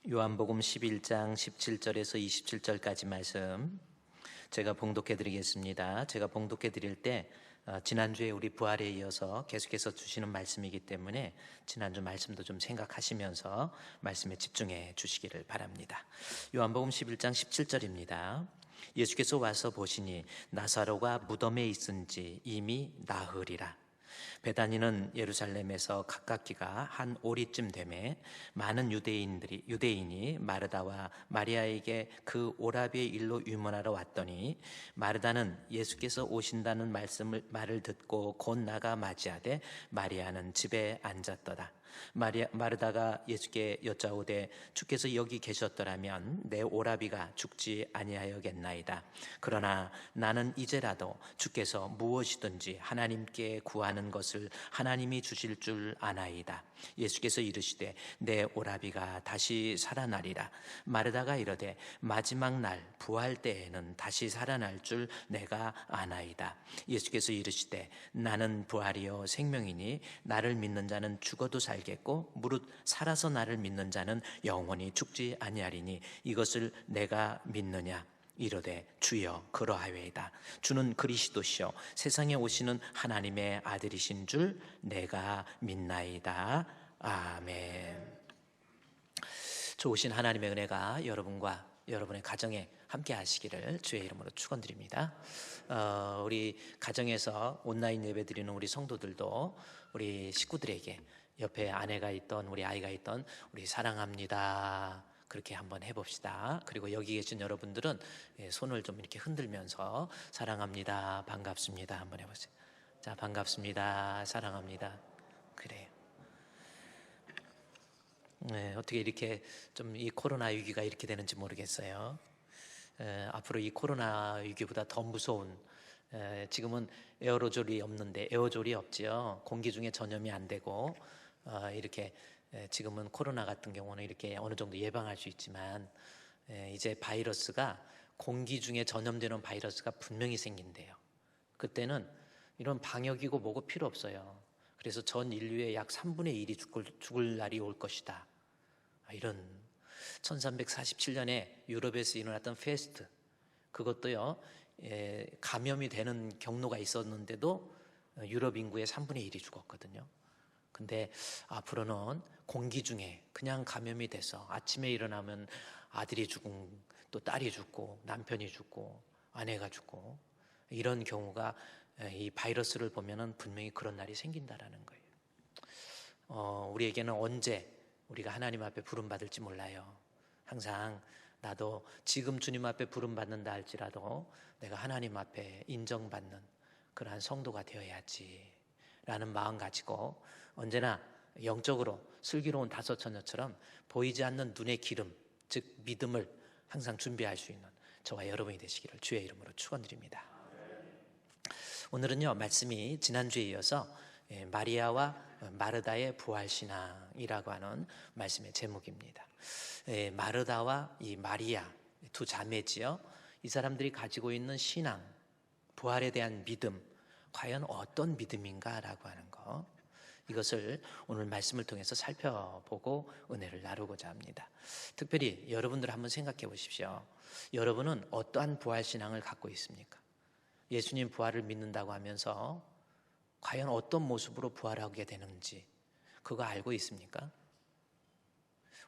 요한복음 11장 17절에서 27절까지 말씀 제가 봉독해 드리겠습니다. 제가 봉독해 드릴 때 지난주에 우리 부활에 이어서 계속해서 주시는 말씀이기 때문에 지난주 말씀도 좀 생각하시면서 말씀에 집중해 주시기를 바랍니다. 요한복음 11장 17절입니다. 예수께서 와서 보시니 나사로가 무덤에 있은지 이미 나흘이라. 베다니는 예루살렘에서 가깝기가 한 오리쯤 되매 많은 유대인이 마르다와 마리아에게 그 오라비의 일로 유문하러 왔더니 마르다는 예수께서 오신다는 말을 듣고 곧 나가 맞이하되 마리아는 집에 앉았더라. 마르다가 예수께 여짜오되 주께서 여기 계셨더라면 내 오라비가 죽지 아니하였겠나이다. 그러나 나는 이제라도 주께서 무엇이든지 하나님께 구하는 것을 하나님이 주실 줄 아나이다. 예수께서 이르시되 내 오라비가 다시 살아나리라. 마르다가 이르되 마지막 날 부활 때에는 다시 살아날 줄 내가 아나이다. 예수께서 이르시되 나는 부활이요 생명이니 나를 믿는 자는 죽어도 살겠고 무릇 살아서 나를 믿는 자는 영원히 죽지 아니하리니 이것을 내가 믿느냐. 이르되 주여 그러하외이다. 주는 그리스도시요 세상에 오시는 하나님의 아들이신 줄 내가 믿나이다. 아멘. 좋으신 하나님의 은혜가 여러분과 여러분의 가정에 함께 하시기를 주의 이름으로 축원드립니다. 우리 가정에서 온라인 예배 드리는 우리 성도들도 우리 식구들에게 옆에 아내가 있던 우리 아이가 있던 우리 사랑합니다 그렇게 한번 해봅시다. 그리고 여기 계신 여러분들은 손을 좀 이렇게 흔들면서 사랑합니다, 반갑습니다 한번 해보세요. 자, 반갑습니다, 사랑합니다. 그래요. 어떻게 이렇게 좀 이 코로나 위기가 이렇게 되는지 모르겠어요. 앞으로 이 코로나 위기보다 더 무서운, 지금은 에어로졸이 없지요. 공기 중에 전염이 안 되고 이렇게 지금은 코로나 같은 경우는 이렇게 어느 정도 예방할 수 있지만 이제 바이러스가 공기 중에 전염되는 바이러스가 분명히 생긴대요. 그때는 이런 방역이고 뭐고 필요 없어요. 그래서 전 인류의 약 3분의 1이 죽을 날이 올 것이다. 이런 1347년에 유럽에서 일어났던 페스트, 그것도요 감염이 되는 경로가 있었는데도 유럽 인구의 3분의 1이 죽었거든요. 근데 앞으로는 공기 중에 그냥 감염이 돼서 아침에 일어나면 아들이 죽고 또 딸이 죽고 남편이 죽고 아내가 죽고 이런 경우가 이 바이러스를 보면은 분명히 그런 날이 생긴다라는 거예요. 우리에게는 언제 우리가 하나님 앞에 부름받을지 몰라요. 항상 나도 지금 주님 앞에 부름받는다 할지라도 내가 하나님 앞에 인정받는 그러한 성도가 되어야지 라는 마음 가지고 언제나 영적으로 슬기로운 다섯 처녀처럼 보이지 않는 눈의 기름, 즉 믿음을 항상 준비할 수 있는 저와 여러분이 되시기를 주의 이름으로 축원드립니다. 오늘은요 말씀이 지난주에 이어서 마리아와 마르다의 부활신앙이라고 하는 말씀의 제목입니다. 마르다와 이 마리아 두 자매지요. 이 사람들이 가지고 있는 신앙, 부활에 대한 믿음, 과연 어떤 믿음인가라고 하는 거, 이것을 오늘 말씀을 통해서 살펴보고 은혜를 나누고자 합니다. 특별히 여러분들 한번 생각해 보십시오. 여러분은 어떠한 부활신앙을 갖고 있습니까? 예수님 부활을 믿는다고 하면서 과연 어떤 모습으로 부활하게 되는지 그거 알고 있습니까?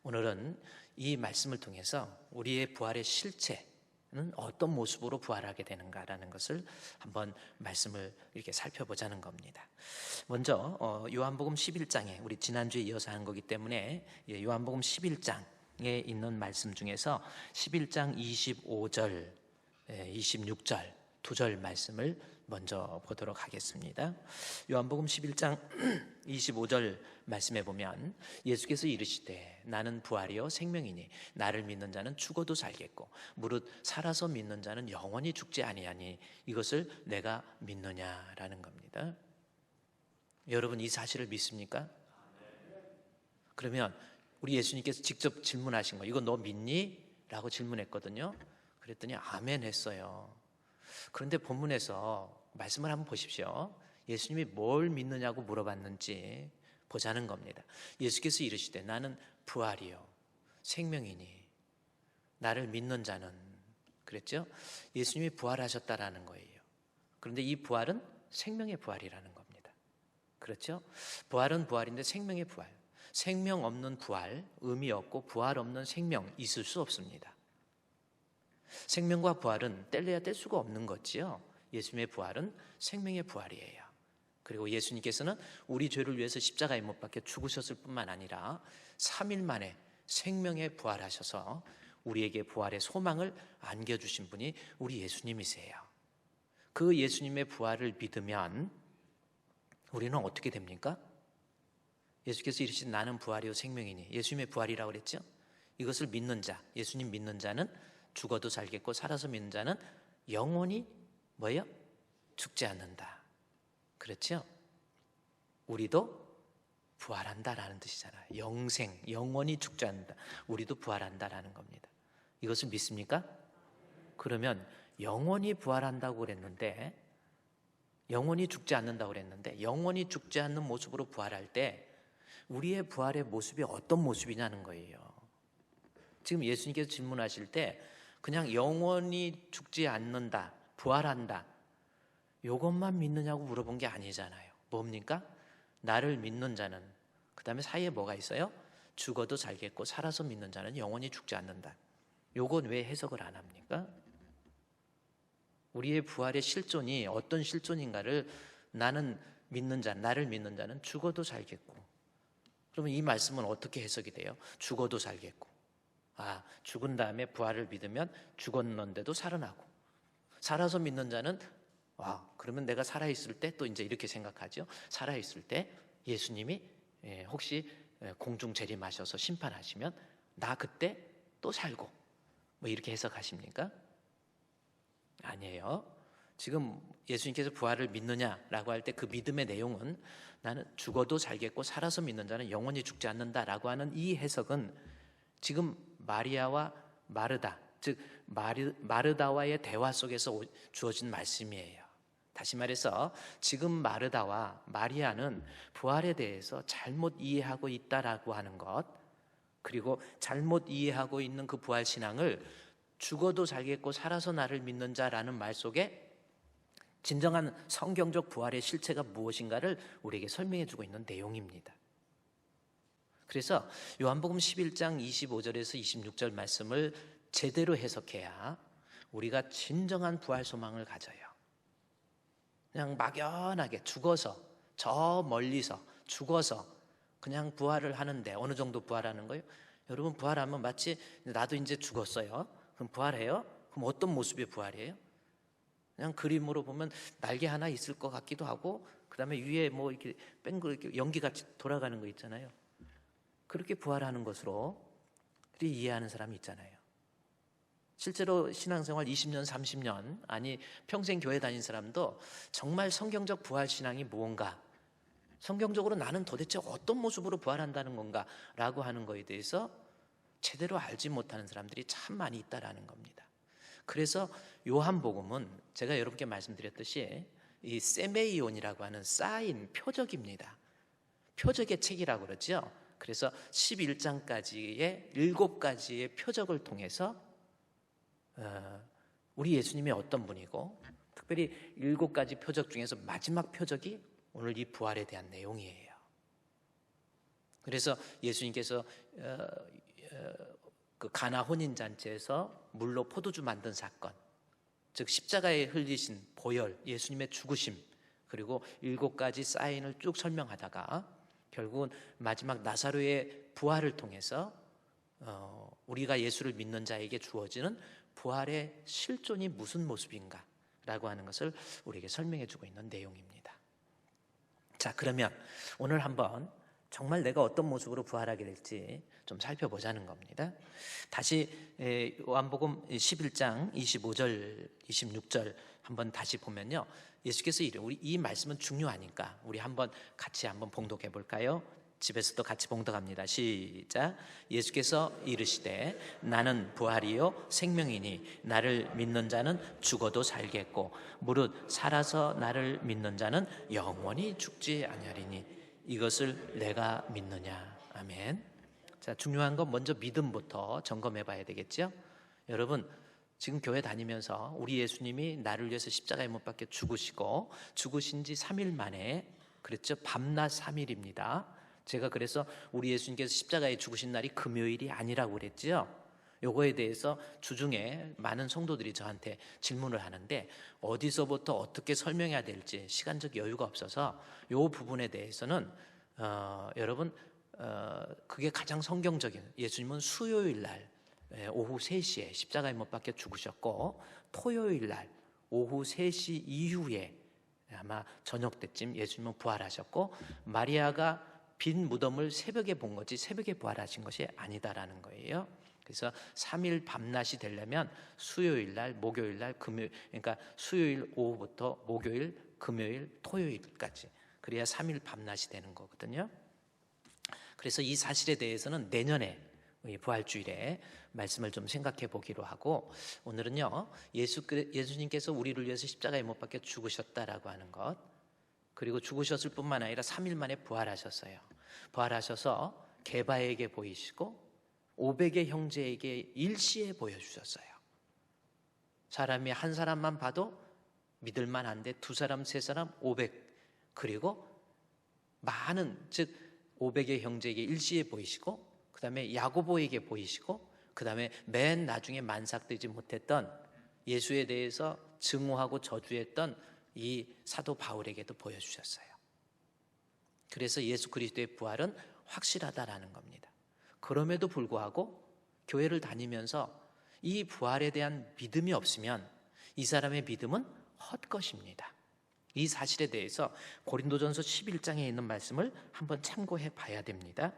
오늘은 이 말씀을 통해서 우리의 부활의 실체는 어떤 모습으로 부활하게 되는가라는 것을 한번 말씀을 이렇게 살펴보자는 겁니다. 먼저 요한복음 11장에 우리 지난주에 이어서 한 거기 때문에 요한복음 11장에 있는 말씀 중에서 11장 25절, 26절 두 절 말씀을 먼저 보도록 하겠습니다. 요한복음 11장 25절 말씀에 보면 예수께서 이르시되 나는 부활이요 생명이니 나를 믿는 자는 죽어도 살겠고 무릇 살아서 믿는 자는 영원히 죽지 아니하니 이것을 내가 믿느냐라는 겁니다. 여러분 이 사실을 믿습니까? 그러면 우리 예수님께서 직접 질문하신 거, 이거 너 믿니? 라고 질문했거든요. 그랬더니 아멘 했어요. 그런데 본문에서 말씀을 한번 보십시오. 예수님이 뭘 믿느냐고 물어봤는지 보자는 겁니다. 예수께서 이르시되 나는 부활이요 생명이니 나를 믿는 자는, 그랬죠? 예수님이 부활하셨다라는 거예요. 그런데 이 부활은 생명의 부활이라는 겁니다. 그렇죠? 부활은 부활인데 생명의 부활. 생명 없는 부활, 의미 없고 부활 없는 생명 있을 수 없습니다. 생명과 부활은 뗄래야 뗄 수가 없는 거지요. 예수님의 부활은 생명의 부활이에요. 그리고 예수님께서는 우리 죄를 위해서 십자가에 못 박혀 죽으셨을 뿐만 아니라 3일 만에 생명에 부활하셔서 우리에게 부활의 소망을 안겨주신 분이 우리 예수님이세요. 그 예수님의 부활을 믿으면 우리는 어떻게 됩니까? 예수께서 이르신 나는 부활이요 생명이니, 예수님의 부활이라고 그랬죠? 이것을 믿는 자, 예수님 믿는 자는 죽어도 살겠고 살아서 믿는 자는 영원히 뭐예요? 죽지 않는다. 그렇죠? 우리도 부활한다라는 뜻이잖아요. 영생, 영원히 죽지 않는다. 우리도 부활한다라는 겁니다. 이것을 믿습니까? 그러면 영원히 부활한다고 그랬는데, 영원히 죽지 않는다고 그랬는데, 영원히 죽지 않는 모습으로 부활할 때 우리의 부활의 모습이 어떤 모습이냐는 거예요. 지금 예수님께서 질문하실 때 그냥 영원히 죽지 않는다, 부활한다, 이것만 믿느냐고 물어본 게 아니잖아요. 뭡니까? 나를 믿는 자는, 그 다음에 사이에 뭐가 있어요? 죽어도 살겠고 살아서 믿는 자는 영원히 죽지 않는다. 요건 왜 해석을 안 합니까? 우리의 부활의 실존이 어떤 실존인가를 나는 믿는 자, 나를 믿는 자는 죽어도 살겠고. 그러면 이 말씀은 어떻게 해석이 돼요? 죽어도 살겠고. 아, 죽은 다음에 부활을 믿으면 죽었는데도 살아나고. 살아서 믿는 자는 그러면 내가 살아있을 때 또 이제 이렇게 생각하죠. 살아있을 때 예수님이 혹시 공중 재림하셔서 심판하시면 나 그때 또 살고, 뭐 이렇게 해석하십니까? 아니에요. 지금 예수님께서 부활을 믿느냐라고 할 때 그 믿음의 내용은 나는 죽어도 살겠고 살아서 믿는 자는 영원히 죽지 않는다라고 하는 이 해석은 지금 마리아와 마르다, 즉 마르다와의 대화 속에서 주어진 말씀이에요. 다시 말해서 지금 마르다와 마리아는 부활에 대해서 잘못 이해하고 있다라고 하는 것, 그리고 잘못 이해하고 있는 그 부활 신앙을 죽어도 살겠고 살아서 나를 믿는 자라는 말 속에 진정한 성경적 부활의 실체가 무엇인가를 우리에게 설명해 주고 있는 내용입니다. 그래서 요한복음 11장 25절에서 26절 말씀을 제대로 해석해야 우리가 진정한 부활 소망을 가져요. 그냥 막연하게 죽어서, 저 멀리서 죽어서 그냥 부활을 하는데 어느 정도 부활하는 거예요? 여러분, 부활하면 마치 나도 이제 죽었어요. 그럼 부활해요? 그럼 어떤 모습의 부활이에요? 그냥 그림으로 보면 날개 하나 있을 것 같기도 하고, 그 다음에 위에 뭐 이렇게 뺑글 연기같이 돌아가는 거 있잖아요. 그렇게 부활하는 것으로 이해하는 사람이 있잖아요. 실제로 신앙생활 20년, 30년, 아니 평생 교회 다닌 사람도 정말 성경적 부활 신앙이 무언가, 성경적으로 나는 도대체 어떤 모습으로 부활한다는 건가 라고 하는 거에 대해서 제대로 알지 못하는 사람들이 참 많이 있다라는 겁니다. 그래서 요한복음은 제가 여러분께 말씀드렸듯이 이 세메이온이라고 하는 사인, 표적입니다. 표적의 책이라고 그러죠. 그래서 11장까지의 7가지의 표적을 통해서 우리 예수님이 어떤 분이고, 특별히 7가지 표적 중에서 마지막 표적이 오늘 이 부활에 대한 내용이에요. 그래서 예수님께서 그 가나 혼인잔치에서 물로 포도주 만든 사건, 즉 십자가에 흘리신 보혈, 예수님의 죽으심, 그리고 7가지 사인을 쭉 설명하다가 결국은 마지막 나사로의 부활을 통해서 우리가 예수를 믿는 자에게 주어지는 부활의 실존이 무슨 모습인가 라고 하는 것을 우리에게 설명해 주고 있는 내용입니다. 자, 그러면 오늘 한번 정말 내가 어떤 모습으로 부활하게 될지 좀 살펴보자는 겁니다. 다시 요한복음 11장 25절, 26절 한번 다시 보면요, 예수께서 우리 이 말씀은 중요하니까 우리 한번 같이 한번 봉독해 볼까요? 집에서도 같이 봉독합니다. 시작. 예수께서 이르시되 나는 부활이요 생명이니 나를 믿는 자는 죽어도 살겠고 무릇 살아서 나를 믿는 자는 영원히 죽지 아니하리니 이것을 내가 믿느냐. 아멘. 자, 중요한 건 먼저 믿음부터 점검해 봐야 되겠죠? 여러분, 지금 교회 다니면서 우리 예수님이 나를 위해서 십자가에 못 박혀 죽으시고 죽으신 지 3일 만에, 그랬죠? 밤낮 3일입니다. 제가 그래서 우리 예수님께서 십자가에 죽으신 날이 금요일이 아니라고 그랬죠? 요거에 대해서 주중에 많은 성도들이 저한테 질문을 하는데 어디서부터 어떻게 설명해야 될지 시간적 여유가 없어서 요 부분에 대해서는 여러분 그게 가장 성경적인, 예수님은 수요일 날 오후 3시에 십자가에 못 박혀 죽으셨고 토요일 날 오후 3시 이후에 아마 저녁 때쯤 예수님은 부활하셨고 마리아가 빈 무덤을 새벽에 본 거지 새벽에 부활하신 것이 아니다라는 거예요. 그래서 3일 밤낮이 되려면 수요일 날, 목요일 날, 금요일, 그러니까 수요일 오후부터 목요일, 금요일, 토요일까지, 그래야 3일 밤낮이 되는 거거든요. 그래서 이 사실에 대해서는 내년에 부활주일에 말씀을 좀 생각해 보기로 하고, 오늘은요 예수님께서 우리를 위해서 십자가에 못 박혀 죽으셨다라고 하는 것, 그리고 죽으셨을 뿐만 아니라 3일 만에 부활하셨어요. 부활하셔서 게바에게 보이시고 500의 형제에게 일시에 보여주셨어요. 사람이 한 사람만 봐도 믿을만 한데 두 사람, 세 사람, 500, 그리고 많은, 즉 500의 형제에게 일시에 보이시고 그 다음에 야고보에게 보이시고 그 다음에 맨 나중에 만삭되지 못했던, 예수에 대해서 증오하고 저주했던 이 사도 바울에게도 보여주셨어요. 그래서 예수 그리스도의 부활은 확실하다라는 겁니다. 그럼에도 불구하고 교회를 다니면서 이 부활에 대한 믿음이 없으면 이 사람의 믿음은 헛것입니다. 이 사실에 대해서 고린도전서 11장에 있는 말씀을 한번 참고해 봐야 됩니다.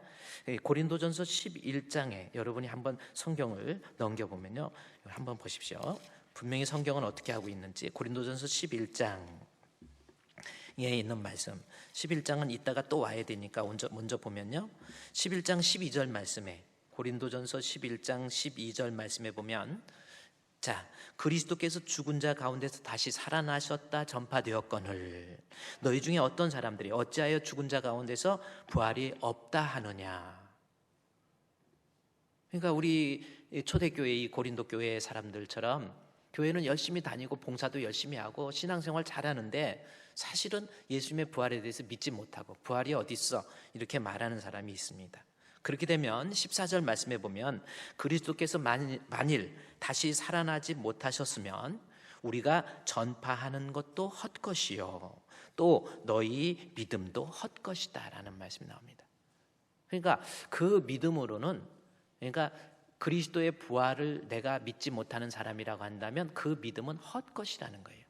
고린도전서 11장에 여러분이 한번 성경을 넘겨보면요, 한번 보십시오. 분명히 성경은 어떻게 하고 있는지. 고린도전서 11장에 있는 말씀, 11장은 이따가 또 와야 되니까 먼저 보면요, 11장 12절 말씀에, 고린도전서 11장 12절 말씀에 보면, 자, 그리스도께서 죽은 자 가운데서 다시 살아나셨다 전파되었거늘 너희 중에 어떤 사람들이 어찌하여 죽은 자 가운데서 부활이 없다 하느냐. 그러니까 우리 초대교회, 이 고린도 교회 사람들처럼 교회는 열심히 다니고 봉사도 열심히 하고 신앙생활 잘하는데 사실은 예수님의 부활에 대해서 믿지 못하고 부활이 어디 있어 이렇게 말하는 사람이 있습니다. 그렇게 되면 14절 말씀에 보면 그리스도께서 만일 다시 살아나지 못하셨으면 우리가 전파하는 것도 헛것이요 또 너희 믿음도 헛것이다 라는 말씀이 나옵니다. 그러니까 그 믿음으로는, 그러니까 그리스도의 부활을 내가 믿지 못하는 사람이라고 한다면 그 믿음은 헛것이라는 거예요.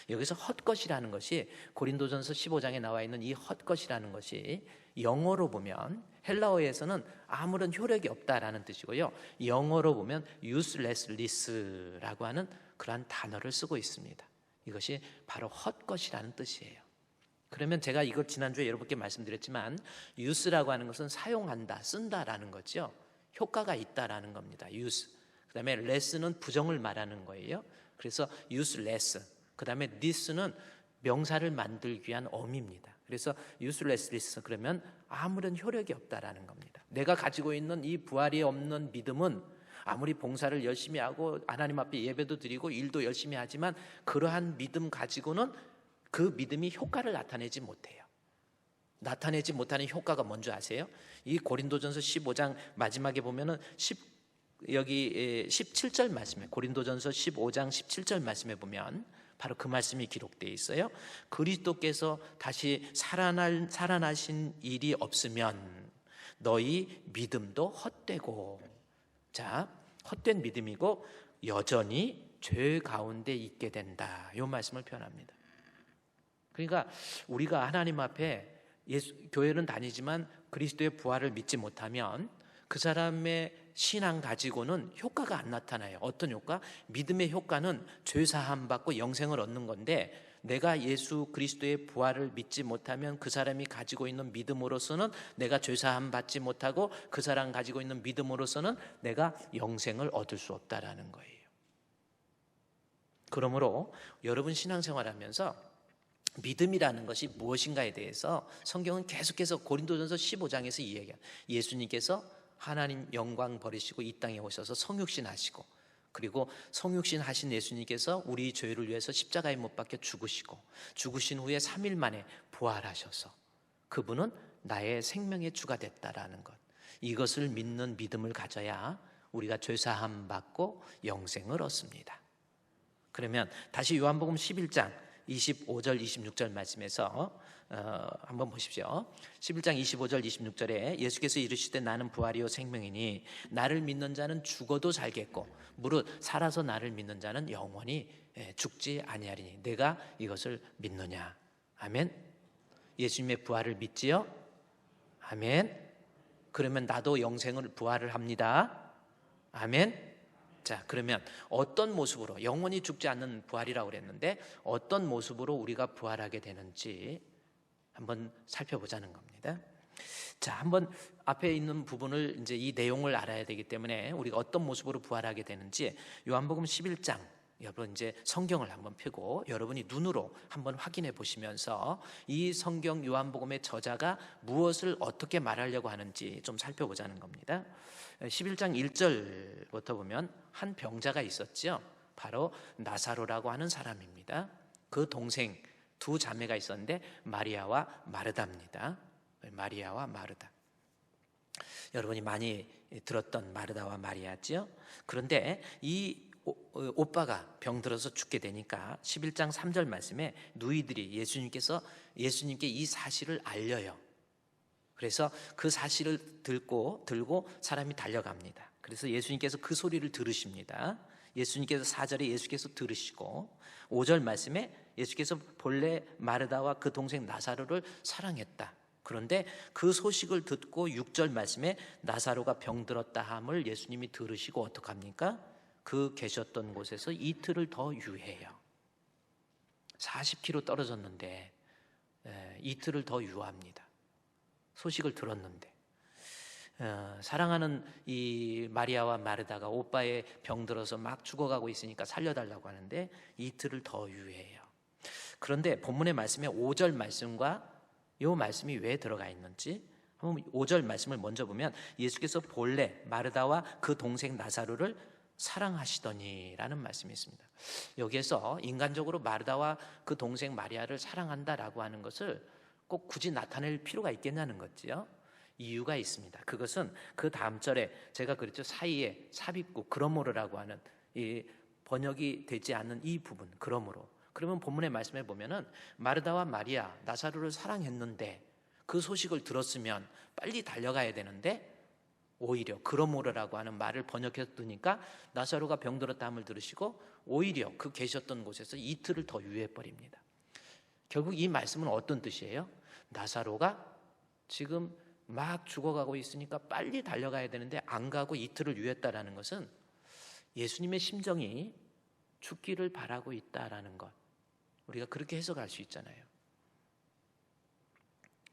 여기서 헛것이라는 것이 고린도전서 15장에 나와 있는 이 헛것이라는 것이 영어로 보면, 헬라어에서는 아무런 효력이 없다라는 뜻이고요, 영어로 보면 useless라고 하는 그러한 단어를 쓰고 있습니다. 이것이 바로 헛것이라는 뜻이에요. 그러면 제가 이걸 지난주에 여러분께 말씀드렸지만 use라고 하는 것은 사용한다, 쓴다라는 거죠. 효과가 있다라는 겁니다. use. 그 다음에 less는 부정을 말하는 거예요. 그래서 useless. 그 다음에 this는 명사를 만들기 위한 어미입니다. 그래서 useless, 그러면 아무런 효력이 없다라는 겁니다. 내가 가지고 있는 이 부활이 없는 믿음은 아무리 봉사를 열심히 하고 하나님 앞에 예배도 드리고 일도 열심히 하지만 그러한 믿음 가지고는 그 믿음이 효과를 나타내지 못해요. 나타내지 못하는 효과가 뭔지 아세요? 이 고린도전서 15장 마지막에 보면은 17절 말씀에, 고린도전서 15장 17절 말씀에 보면 바로 그 말씀이 기록되어 있어요. 그리스도께서 다시 살아나신 일이 없으면 너희 믿음도 헛되고, 자, 헛된 믿음이고 여전히 죄 가운데 있게 된다, 이 말씀을 표현합니다. 그러니까 우리가 하나님 앞에 교회는 다니지만 그리스도의 부활을 믿지 못하면 그 사람의 신앙 가지고는 효과가 안 나타나요. 어떤 효과? 믿음의 효과는 죄사함 받고 영생을 얻는 건데, 내가 예수 그리스도의 부활을 믿지 못하면 그 사람이 가지고 있는 믿음으로서는 내가 죄사함 받지 못하고 그 사람 가지고 있는 믿음으로서는 내가 영생을 얻을 수 없다라는 거예요. 그러므로 여러분 신앙생활하면서 믿음이라는 것이 무엇인가에 대해서 성경은 계속해서 고린도전서 15장에서 이야기해요. 예수님께서 하나님 영광 버리시고 이 땅에 오셔서 성육신 하시고, 그리고 성육신 하신 예수님께서 우리 죄를 위해서 십자가에 못 박혀 죽으시고, 죽으신 후에 3일 만에 부활하셔서 그분은 나의 생명의 주가 됐다라는 것, 이것을 믿는 믿음을 가져야 우리가 죄사함 받고 영생을 얻습니다. 그러면 다시 요한복음 11장 25절 26절 말씀에서 한번 보십시오. 11장 25절 26절에 예수께서 이르시되 나는 부활이요 생명이니 나를 믿는 자는 죽어도 살겠고 무릇 살아서 나를 믿는 자는 영원히 죽지 아니하리니 내가 이것을 믿느냐. 아멘. 예수님의 부활을 믿지요? 아멘. 그러면 나도 영생을 부활을 합니다. 아멘. 자, 그러면 어떤 모습으로, 영원히 죽지 않는 부활이라고 그랬는데 어떤 모습으로 우리가 부활하게 되는지 한번 살펴보자는 겁니다. 자, 한번 앞에 있는 부분을 이제 이 내용을 알아야 되기 때문에 우리가 어떤 모습으로 부활하게 되는지 요한복음 11장, 여러분 이제 성경을 한번 펴고 여러분이 눈으로 한번 확인해 보시면서 이 성경 요한복음의 저자가 무엇을 어떻게 말하려고 하는지 좀 살펴보자는 겁니다. 11장 1절부터 보면 한 병자가 있었죠. 바로 나사로라고 하는 사람입니다. 그 동생 두 자매가 있었는데 마리아와 마르다입니다. 마리아와 마르다. 여러분이 많이 들었던 마르다와 마리아죠. 그런데 이 오빠가 병들어서 죽게 되니까 11장 3절 말씀에 누이들이 예수님께 이 사실을 알려요. 그래서 그 사실을 들고 사람이 달려갑니다. 그래서 예수님께서 그 소리를 들으십니다. 예수님께서 4절에 예수께서 들으시고 5절 말씀에 예수께서 본래 마르다와 그 동생 나사로를 사랑했다. 그런데 그 소식을 듣고 6절 말씀에 나사로가 병들었다 함을 예수님이 들으시고 어떡합니까? 그 계셨던 곳에서 이틀을 더 유해요. 40km 떨어졌는데 이틀을 더 유합니다. 소식을 들었는데 사랑하는 이 마리아와 마르다가 오빠의 병들어서 막 죽어가고 있으니까 살려달라고 하는데 이틀을 더 유해요. 그런데 본문의 말씀에 5절 말씀과 이 말씀이 왜 들어가 있는지 한번 5절 말씀을 먼저 보면 예수께서 본래 마르다와 그 동생 나사로를 사랑하시더니라는 말씀이 있습니다. 여기에서 인간적으로 마르다와 그 동생 마리아를 사랑한다라고 하는 것을 꼭 굳이 나타낼 필요가 있겠냐는 거지요. 이유가 있습니다. 그것은 그 다음 절에 제가 그랬죠. 사이에 삽입구 그러므로라고 하는 이 번역이 되지 않는 이 부분, 그러므로. 그러면 본문의 말씀에 보면은 마르다와 마리아 나사로를 사랑했는데 그 소식을 들었으면 빨리 달려가야 되는데 오히려 그러므로라고 하는 말을 번역해서 뜨니까 나사로가 병들었다 함을 들으시고 오히려 그 계셨던 곳에서 이틀을 더 유해버립니다. 결국 이 말씀은 어떤 뜻이에요? 나사로가 지금 막 죽어가고 있으니까 빨리 달려가야 되는데 안 가고 이틀을 유했다라는 것은 예수님의 심정이 죽기를 바라고 있다라는 것, 우리가 그렇게 해석할 수 있잖아요.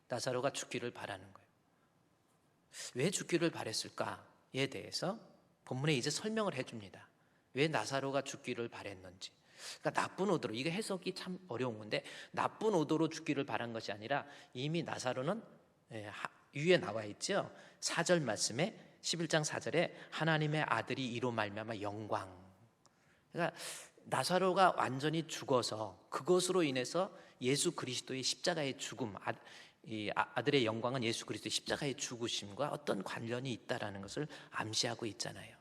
나사로가 죽기를 바라는 거예요. 왜 죽기를 바랬을까에 대해서 본문에 이제 설명을 해줍니다. 왜 나사로가 죽기를 바랬는지. 그러니까 나쁜 의도로, 이게 해석이 참 어려운 건데 나쁜 의도로 죽기를 바란 것이 아니라 이미 나사로는 위에 나와 있죠. 4절 말씀에 11장 4절에 하나님의 아들이 이로 말미암아 영광. 그러니까 나사로가 완전히 죽어서 그것으로 인해서 예수 그리스도의 십자가의 죽음, 이 아들의 영광은 예수 그리스도의 십자가의 죽으심과 어떤 관련이 있다라는 것을 암시하고 있잖아요.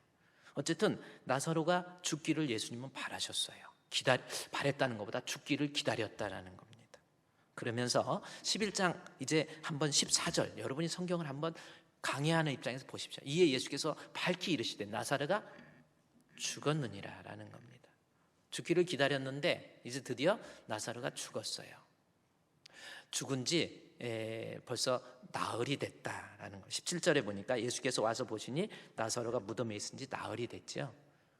어쨌든 나사로가 죽기를 예수님은 바라셨어요. 바랬다는 것보다 죽기를 기다렸다라는 겁니다. 그러면서 11장 이제 한번 14절, 여러분이 성경을 한번 강해하는 입장에서 보십시오. 이에 예수께서 밝히 이르시되 나사로가 죽었느니라라는 겁니다. 죽기를 기다렸는데 이제 드디어 나사로가 죽었어요. 죽은 지 벌써 나흘이 됐다라는 거. 17절에 보니까 예수께서 와서 보시니 나사로가 무덤에 있은 지 나흘이 됐죠.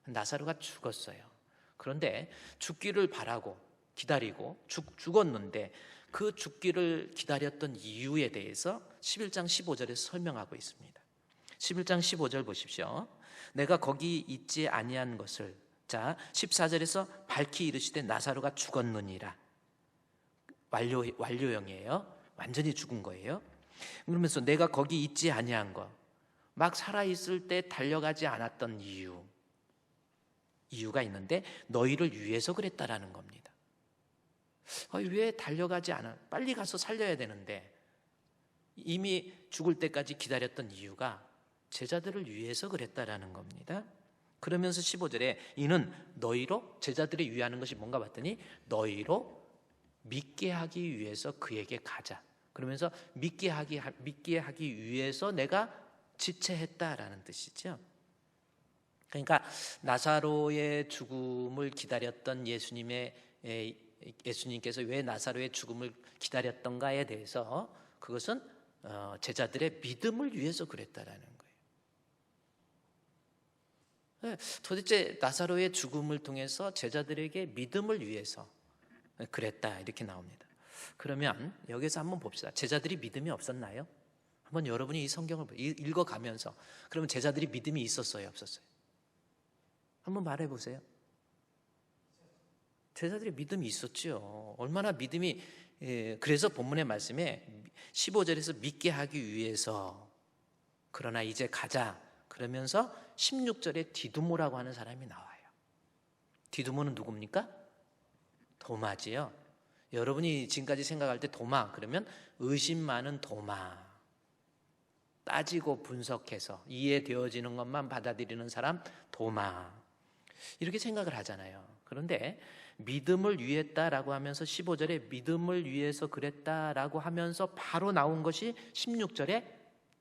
나사로가 죽었어요. 그런데 죽기를 바라고 기다리고 죽었는데 그 죽기를 기다렸던 이유에 대해서 11장 15절에서 설명하고 있습니다. 11장 15절 보십시오. 내가 거기 있지 아니한 것을, 자 14절에서 밝히 이르시되 나사로가 죽었느니라. 완료형이에요. 완전히 죽은 거예요. 그러면서 내가 거기 있지 아니한 것, 막 살아있을 때 달려가지 않았던 이유가 있는데 너희를 위해서 그랬다라는 겁니다. 왜 달려가지 않아? 빨리 가서 살려야 되는데 이미 죽을 때까지 기다렸던 이유가 제자들을 위해서 그랬다라는 겁니다. 그러면서 15절에 이는 너희로, 제자들이 위하는 것이 뭔가 봤더니 너희로 믿게 하기 위해서 그에게 가자. 그러면서 믿게 하기 위해서 내가 지체했다라는 뜻이죠. 그러니까 나사로의 죽음을 기다렸던 예수님께서 왜 나사로의 죽음을 기다렸던가에 대해서 그것은 제자들의 믿음을 위해서 그랬다라는 거예요. 도대체 나사로의 죽음을 통해서 제자들에게 믿음을 위해서 그랬다 이렇게 나옵니다. 그러면 여기서 한번 봅시다. 제자들이 믿음이 없었나요? 한번 여러분이 이 성경을 읽어가면서 그러면 제자들이 믿음이 있었어요, 없었어요? 한번 말해보세요. 제자들이 믿음이 있었죠. 얼마나 믿음이, 그래서 본문의 말씀에 15절에서 믿게 하기 위해서 그러나 이제 가자 그러면서 16절에 디두모라고 하는 사람이 나와요. 디두모는 누굽니까? 도마지요. 여러분이 지금까지 생각할 때 도마 그러면 의심 많은 도마, 따지고 분석해서 이해되어지는 것만 받아들이는 사람 도마, 이렇게 생각을 하잖아요. 그런데 믿음을 위했다라고 하면서 15절에 믿음을 위해서 그랬다라고 하면서 바로 나온 것이 16절에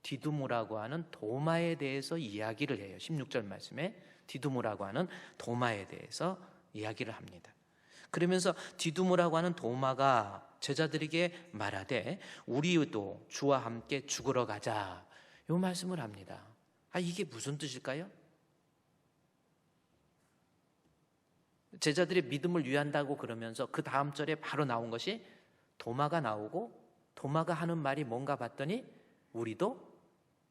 디두모라고 하는 도마에 대해서 이야기를 해요. 16절 말씀에 디두모라고 하는 도마에 대해서 이야기를 합니다. 그러면서 디두모라고 하는 도마가 제자들에게 말하되 우리도 주와 함께 죽으러 가자, 이 말씀을 합니다. 이게 무슨 뜻일까요? 제자들의 믿음을 위한다고 그러면서 그 다음 절에 바로 나온 것이 도마가 나오고, 도마가 하는 말이 뭔가 봤더니 우리도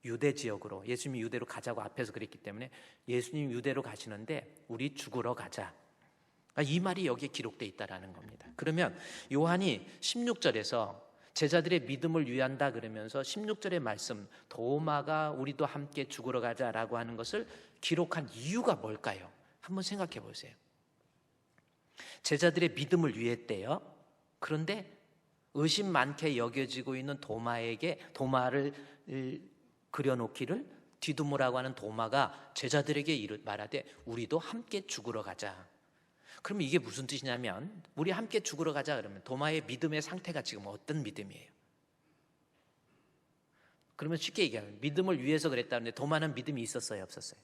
유대 지역으로, 예수님이 유대로 가자고 앞에서 그랬기 때문에 예수님 유대로 가시는데 우리 죽으러 가자, 이 말이 여기에 기록되어 있다는 겁니다. 그러면 요한이 16절에서 제자들의 믿음을 위한다 그러면서 16절의 말씀 도마가 우리도 함께 죽으러 가자라고 하는 것을 기록한 이유가 뭘까요? 한번 생각해 보세요. 제자들의 믿음을 위했대요. 그런데 의심 많게 여겨지고 있는 도마를 그려놓기를 디두모라고 하는 도마가 제자들에게 말하되 우리도 함께 죽으러 가자. 그러면 이게 무슨 뜻이냐면 우리 함께 죽으러 가자 그러면 도마의 믿음의 상태가 지금 어떤 믿음이에요? 그러면 쉽게 얘기하면 믿음을 위해서 그랬다는데 도마는 믿음이 있었어요, 없었어요?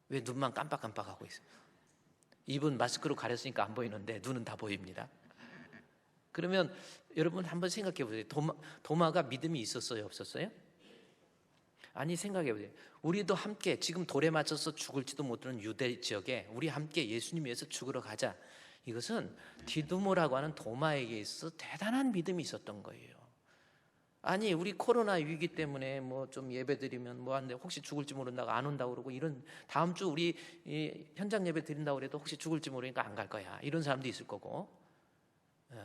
왜 눈만 깜빡깜빡하고 있어요? 입은 마스크로 가렸으니까 안 보이는데 눈은 다 보입니다. 그러면 여러분 한번 생각해 보세요. 도마가 믿음이 있었어요, 없었어요? 아니, 생각해 보세요. 우리도 함께 지금 돌에 맞춰서 죽을지도 못하는 유대 지역에 우리 함께 예수님 위해서 죽으러 가자. 이것은 디두모라고 하는 도마에게 있어서 대단한 믿음이 있었던 거예요. 아니, 우리 코로나 위기 때문에 뭐 좀 예배 드리면 뭐 하는데 혹시 죽을지 모른다고 안 온다고 그러고, 이런 다음 주 우리 현장 예배 드린다고 그래도 혹시 죽을지 모르니까 안 갈 거야, 이런 사람도 있을 거고,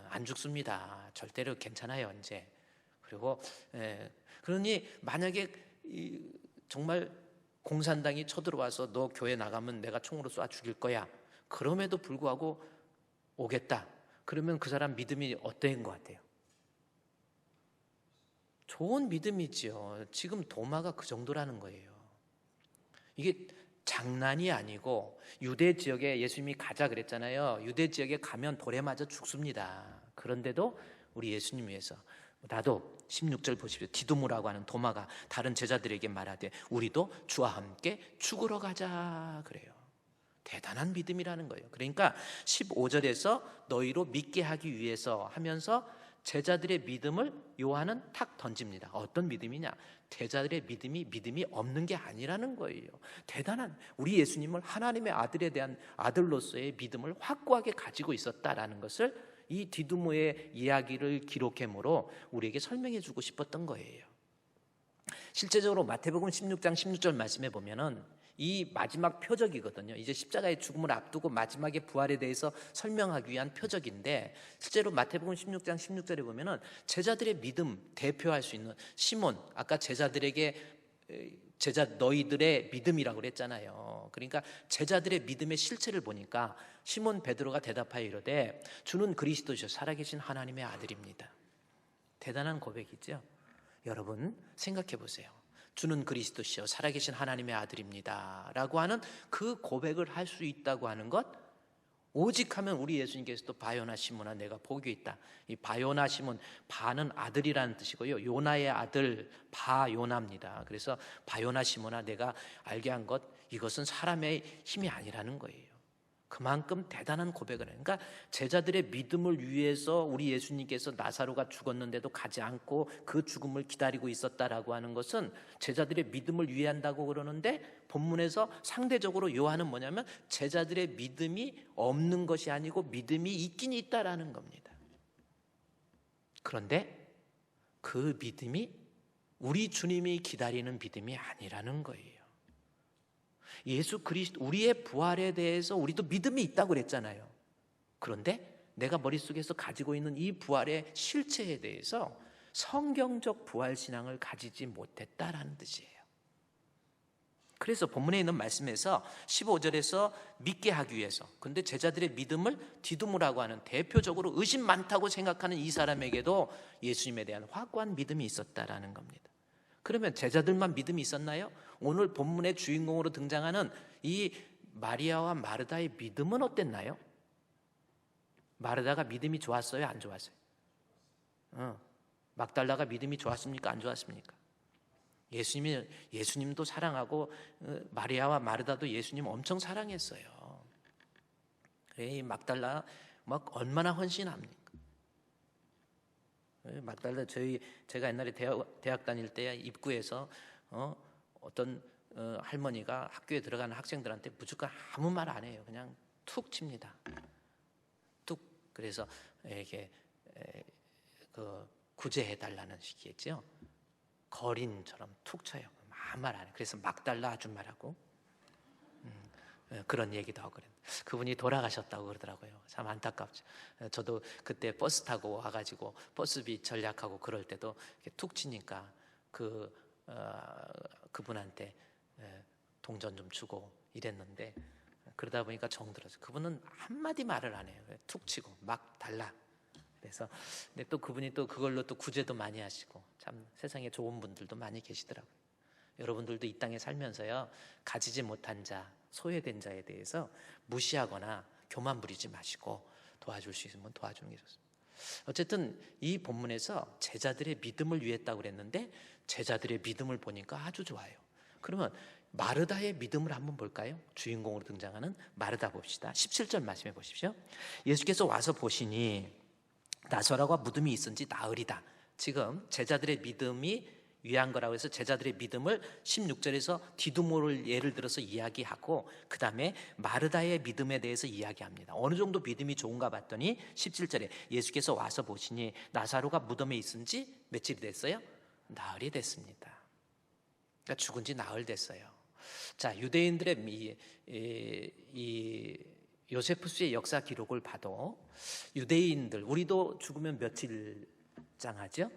안 죽습니다. 절대로 괜찮아요, 언제. 그리고 그러니 만약에 정말 공산당이 쳐들어와서 너 교회 나가면 내가 총으로 쏴 죽일 거야, 그럼에도 불구하고 오겠다. 그러면 그 사람 믿음이 어떤 것 같아요? 좋은 믿음이지요. 지금 도마가 그 정도라는 거예요. 이게 장난이 아니고, 유대 지역에 예수님이 가자 그랬잖아요. 유대 지역에 가면 돌에 맞아 죽습니다. 그런데도 우리 예수님 위해서, 나도 16절 보십시오. 디두모라고 하는 도마가 다른 제자들에게 말하되 우리도 주와 함께 죽으러 가자 그래요. 대단한 믿음이라는 거예요. 그러니까 15절에서 너희로 믿게 하기 위해서 하면서 제자들의 믿음을 요한은 탁 던집니다. 어떤 믿음이냐? 제자들의 믿음이 없는 게 아니라는 거예요. 대단한, 우리 예수님을 하나님의 아들에 대한 아들로서의 믿음을 확고하게 가지고 있었다라는 것을 이 디두모의 이야기를 기록함으로 우리에게 설명해 주고 싶었던 거예요. 실제적으로 마태복음 16장 16절 말씀에 보면은 이 마지막 표적이거든요. 이제 십자가의 죽음을 앞두고 마지막의 부활에 대해서 설명하기 위한 표적인데, 실제로 마태복음 16장 16절에 보면은 제자들의 믿음 대표할 수 있는 시몬, 아까 제자들에게 제자 너희들의 믿음이라고 그랬잖아요. 그러니까 제자들의 믿음의 실체를 보니까 시몬 베드로가 대답하여 이르되 주는 그리스도시요 살아계신 하나님의 아들입니다. 대단한 고백이죠. 여러분 생각해 보세요. 주는 그리스도시요 살아계신 하나님의 아들입니다 라고 하는 그 고백을 할 수 있다고 하는 것, 오직 하면 우리 예수님께서도 바요나 시몬아 내가 복이 있다. 이 바요나 시몬, 바는 아들이라는 뜻이고요, 요나의 아들 바요나입니다. 그래서 바요나 시몬아 내가 알게 한 것, 이것은 사람의 힘이 아니라는 거예요. 그만큼 대단한 고백을 해요. 그러니까 제자들의 믿음을 위해서 우리 예수님께서 나사로가 죽었는데도 가지 않고 그 죽음을 기다리고 있었다라고 하는 것은 제자들의 믿음을 위해 한다고 그러는데, 본문에서 상대적으로 요한은 뭐냐면 제자들의 믿음이 없는 것이 아니고 믿음이 있긴 있다라는 겁니다. 그런데 그 믿음이 우리 주님이 기다리는 믿음이 아니라는 거예요. 예수 그리스도, 우리의 부활에 대해서 우리도 믿음이 있다고 그랬잖아요. 그런데 내가 머릿속에서 가지고 있는 이 부활의 실체에 대해서 성경적 부활 신앙을 가지지 못했다라는 뜻이에요. 그래서 본문에 있는 말씀에서 15절에서 믿게 하기 위해서, 근데 제자들의 믿음을 디두무라고 하는, 대표적으로 의심 많다고 생각하는 이 사람에게도 예수님에 대한 확고한 믿음이 있었다라는 겁니다. 그러면 제자들만 믿음이 있었나요? 오늘 본문의 주인공으로 등장하는 이 마리아와 마르다의 믿음은 어땠나요? 마르다가 믿음이 좋았어요? 안 좋았어요? 막달라가 믿음이 좋았습니까? 안 좋았습니까? 예수님도 사랑하고 마리아와 마르다도 예수님 엄청 사랑했어요. 이 막달라 막 얼마나 헌신합니까? 막달라, 제가 옛날에 대학 다닐 때 입구에서 어떤 할머니가 학교에 들어가는 학생들한테 무조건 아무 말 안 해요. 그냥 툭 칩니다. 툭. 그래서 이렇게 그 구제해 달라는 식이겠죠. 거린처럼 툭 쳐요. 아무 말 안 해요. 그래서 막달라 아줌마라고 그런 얘기도 하고 그래요. 그분이 돌아가셨다고 그러더라고요. 참 안타깝죠. 저도 그때 버스 타고 와가지고 버스비 전략하고 그럴 때도 이렇게 툭 치니까 그분한테 동전 좀 주고 이랬는데, 그러다 보니까 정들어서 그분은 한마디 말을 안 해요. 툭 치고 막 달라. 그래서 근데 또 그분이 또 그걸로 또 구제도 많이 하시고, 참 세상에 좋은 분들도 많이 계시더라고요. 여러분들도 이 땅에 살면서요, 가지지 못한 자, 소외된 자에 대해서 무시하거나 교만 부리지 마시고 도와줄 수 있으면 도와주는 게 좋습니다. 어쨌든 이 본문에서 제자들의 믿음을 위했다고 그랬는데, 제자들의 믿음을 보니까 아주 좋아요. 그러면 마르다의 믿음을 한번 볼까요? 주인공으로 등장하는 마르다 봅시다. 17절 말씀해 보십시오. 예수께서 와서 보시니 나사로가 무덤이 있은지 나으리다. 지금 제자들의 믿음이 위한 거라고 해서 제자들의 믿음을 16절에서 디두모를 예를 들어서 이야기하고, 그 다음에 마르다의 믿음에 대해서 이야기합니다. 어느 정도 믿음이 좋은가 봤더니 17절에 예수께서 와서 보시니 나사로가 무덤에 있은 지 며칠이 됐어요? 나흘이 됐습니다. 그러니까 죽은 지 나흘 됐어요. 자, 유대인들의 이 요세푸스의 역사 기록을 봐도 유대인들, 우리도 죽으면 며칠장 하죠?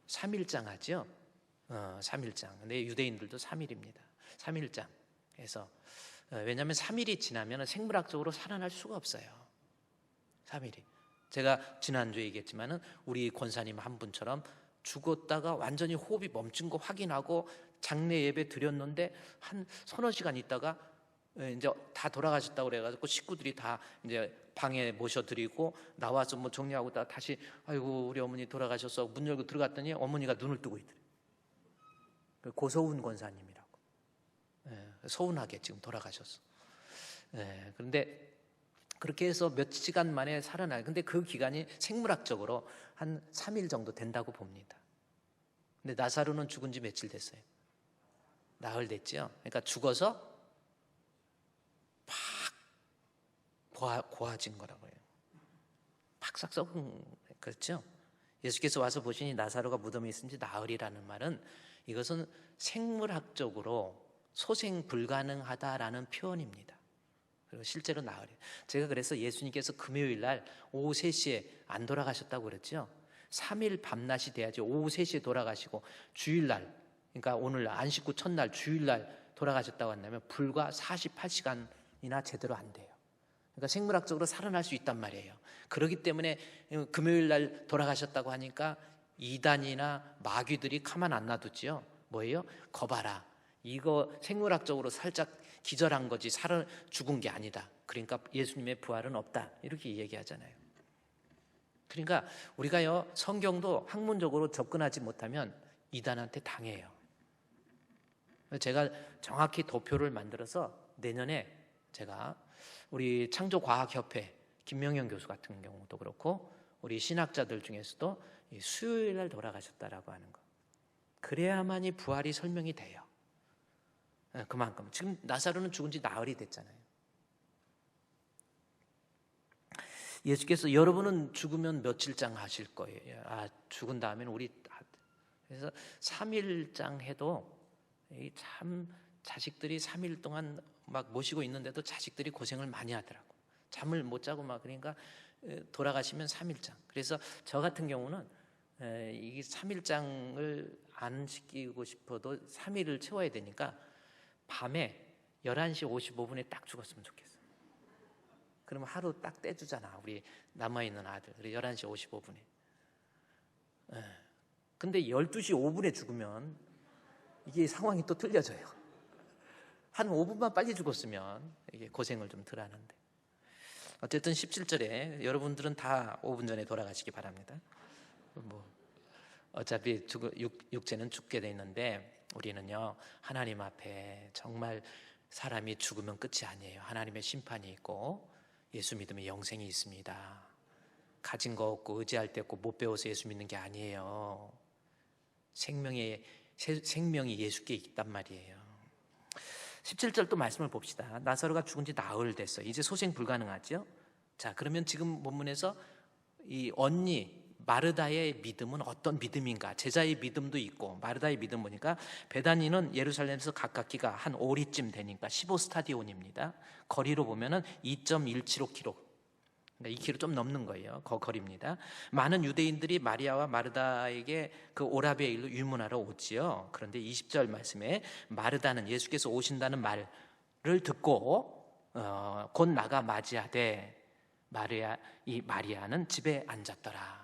3일장 하죠. 3일장. 근데 유대인들도 3일입니다. 3일장. 그래서 왜냐하면 3일이 지나면 생물학적으로 살아날 수가 없어요. 3일이. 제가 지난주에 얘기했지만은 우리 권사님 한 분처럼 죽었다가 완전히 호흡이 멈춘 거 확인하고 장례 예배 드렸는데 한 서너 시간 있다가 이제 다 돌아가셨다고 그래가지고 식구들이 다 이제 방에 모셔드리고 나와서 뭐 정리하고 다시 아이고 우리 어머니 돌아가셔서 문 열고 들어갔더니 어머니가 눈을 뜨고 있더래요. 고서운 권사님이라고. 서운하게 지금 돌아가셨어. 그런데 그렇게 해서 몇 시간 만에 살아나요. 근데 그 기간이 생물학적으로 한 3일 정도 된다고 봅니다. 근데 나사로는 죽은 지 며칠 됐어요? 나흘 됐죠. 그러니까 죽어서 팍 고아진 거라고 해요. 팍 썩은, 그렇죠? 예수께서 와서 보시니 나사로가 무덤에 있은지 나흘이라는 말은, 이것은 생물학적으로 소생 불가능하다라는 표현입니다. 그리고 실제로 나으래요. 제가 그래서 예수님께서 금요일 날 오후 3시에 안 돌아가셨다고 그랬죠. 3일 밤낮이 돼야지 오후 3시에 돌아가시고 주일날, 그러니까 오늘 안식구 첫날 주일날 돌아가셨다고 한다면 불과 48시간이나 제대로 안 돼요. 그러니까 생물학적으로 살아날 수 있단 말이에요. 그렇기 때문에 금요일 날 돌아가셨다고 하니까 이단이나 마귀들이 가만 안 놔두지요. 뭐예요? 거봐라, 이거 생물학적으로 살짝 기절한 거지 살아 죽은 게 아니다. 그러니까 예수님의 부활은 없다, 이렇게 얘기하잖아요. 그러니까 우리가요, 성경도 학문적으로 접근하지 못하면 이단한테 당해요. 제가 정확히 도표를 만들어서 내년에 제가 우리 창조과학협회 김명현 교수 같은 경우도 그렇고 우리 신학자들 중에서도 수요일 날 돌아가셨다라고 하는 거, 그래야만이 부활이 설명이 돼요. 그만큼 지금 나사로는 죽은 지 나흘이 됐잖아요. 예수께서 여러분은 죽으면 며칠장 하실 거예요. 죽은 다음에는 우리 그래서 3일장 해도 참 자식들이 3일 동안 막 모시고 있는데도 자식들이 고생을 많이 하더라고. 잠을 못 자고 막. 그러니까 돌아가시면 3일장. 그래서 저 같은 경우는 이 3일장을 안 시키고 싶어도 3일을 채워야 되니까 밤에 11시 55분에 딱 죽었으면 좋겠어. 그러면 하루 딱 떼주잖아, 우리 남아있는 아들. 그래 11시 55분에. 근데 12시 5분에 죽으면 이게 상황이 또 틀려져요. 한 5분만 빨리 죽었으면 이게 고생을 좀 덜 하는데. 어쨌든 17절에 여러분들은 다 5분 전에 돌아가시기 바랍니다. 어차피 육체는 죽게 돼 있는데 우리는요, 하나님 앞에 정말 사람이 죽으면 끝이 아니에요. 하나님의 심판이 있고 예수 믿으면 영생이 있습니다. 가진 거 없고 의지할 데 없고 못 배워서 예수 믿는 게 아니에요. 생명이 예수께 있단 말이에요. 17절 또 말씀을 봅시다. 나사로가 죽은 지 나흘 됐어요. 이제 소생 불가능하죠. 자, 그러면 지금 본문에서 이 언니 마르다의 믿음은 어떤 믿음인가? 제자의 믿음도 있고 마르다의 믿음 보니까 베다니는 예루살렘에서 가깝기가 한 5리쯤 되니까 15스타디온입니다. 거리로 보면은 2.175km, 그러니까 2km 좀 넘는 거예요. 거리입니다. 많은 유대인들이 마리아와 마르다에게 그 오라비의 일로 유문하러 오지요. 그런데 20절 말씀에 마르다는 예수께서 오신다는 말을 듣고 곧 나가 맞이하되 이 마리아는 집에 앉았더라.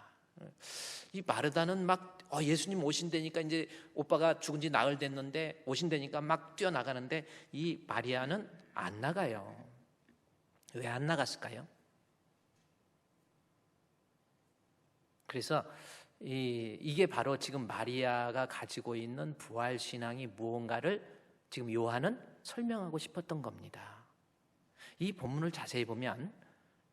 이 마르다는 막 예수님 오신다니까, 이제 오빠가 죽은 지 나흘 됐는데 오신다니까 막 뛰어나가는데 이 마리아는 안 나가요. 왜 안 나갔을까요? 그래서 이게 바로 지금 마리아가 가지고 있는 부활 신앙이 무언가를 지금 요한은 설명하고 싶었던 겁니다. 이 본문을 자세히 보면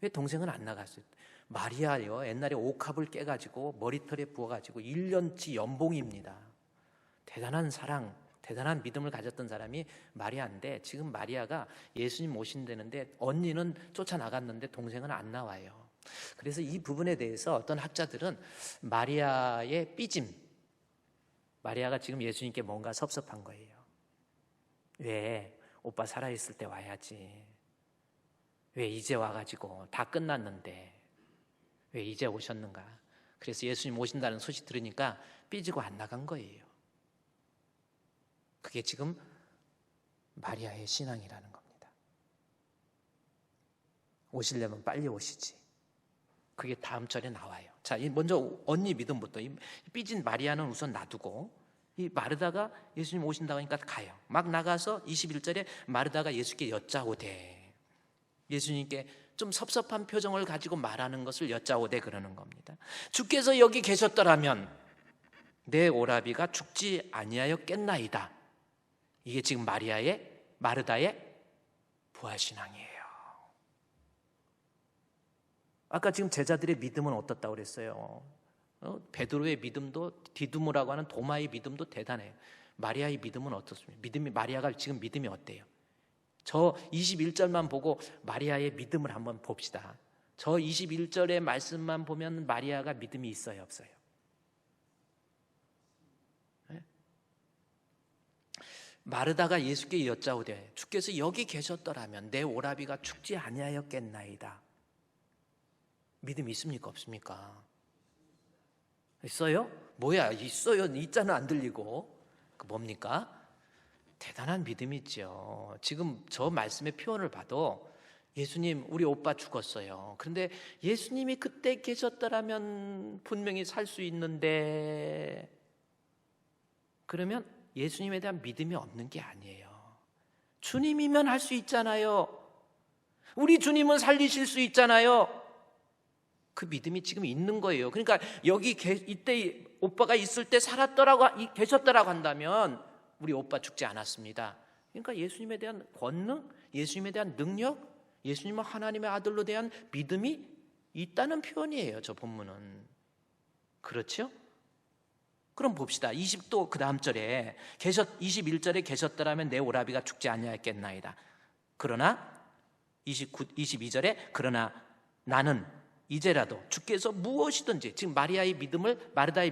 왜 동생은 안 나갔어요? 마리아요, 옛날에 옥합을 깨가지고 머리털에 부어가지고 1년치 연봉입니다. 대단한 사랑, 대단한 믿음을 가졌던 사람이 마리아인데 지금 마리아가 예수님 오신다는데 언니는 쫓아나갔는데 동생은 안 나와요. 그래서 이 부분에 대해서 어떤 학자들은 마리아의 삐짐, 마리아가 지금 예수님께 뭔가 섭섭한 거예요. 왜 오빠 살아있을 때 와야지, 왜 이제 와가지고 다 끝났는데 왜 이제 오셨는가? 그래서 예수님 오신다는 소식 들으니까 삐지고 안 나간 거예요. 그게 지금 마리아의 신앙이라는 겁니다. 오시려면 빨리 오시지. 그게 다음 절에 나와요. 자, 먼저 언니 믿음부터. 이 삐진 마리아는 우선 놔두고 이 마르다가 예수님 오신다고 하니까 가요. 막 나가서 21절에 마르다가 예수께 여짜오되, 예수님께 좀 섭섭한 표정을 가지고 말하는 것을 여짜오되 그러는 겁니다. 주께서 여기 계셨더라면 내 오라비가 죽지 아니하였겠나이다. 이게 지금 마르다의 부활신앙이에요. 아까 지금 제자들의 믿음은 어떻다고 그랬어요? 베드로의 믿음도, 디두모라고 하는 도마의 믿음도 대단해요. 마리아의 믿음은 어떻습니까? 마리아가 지금 믿음이 어때요? 저 21절만 보고 마리아의 믿음을 한번 봅시다. 저 21절의 말씀만 보면 마리아가 믿음이 있어요, 없어요? 네? 마르다가 예수께 여짜오되 주께서 여기 계셨더라면 내 오라비가 죽지 아니하였겠나이다. 믿음 있습니까 없습니까? 있어요? 뭐야 있어요? 있자는 안 들리고. 그 뭡니까? 대단한 믿음이 있죠. 지금 저 말씀의 표현을 봐도 예수님 우리 오빠 죽었어요. 그런데 예수님이 그때 계셨더라면 분명히 살 수 있는데, 그러면 예수님에 대한 믿음이 없는 게 아니에요. 주님이면 할 수 있잖아요. 우리 주님은 살리실 수 있잖아요. 그 믿음이 지금 있는 거예요. 그러니까 여기 이때 오빠가 있을 때 계셨더라고 한다면 우리 오빠 죽지 않았습니다. 그러니까 예수님에 대한 권능, 예수님에 대한 능력, 예수님은 하나님의 아들로 대한 믿음이 있다는 표현이에요. 저 본문은. 그렇죠? 그럼 봅시다. 20도 그 다음 절에 21절에 계셨더라면 내 오라비가 죽지 아니하였겠나이다. 그러나 22절에 그러나 나는 이제라도 주께서 무엇이든지, 지금 마르다의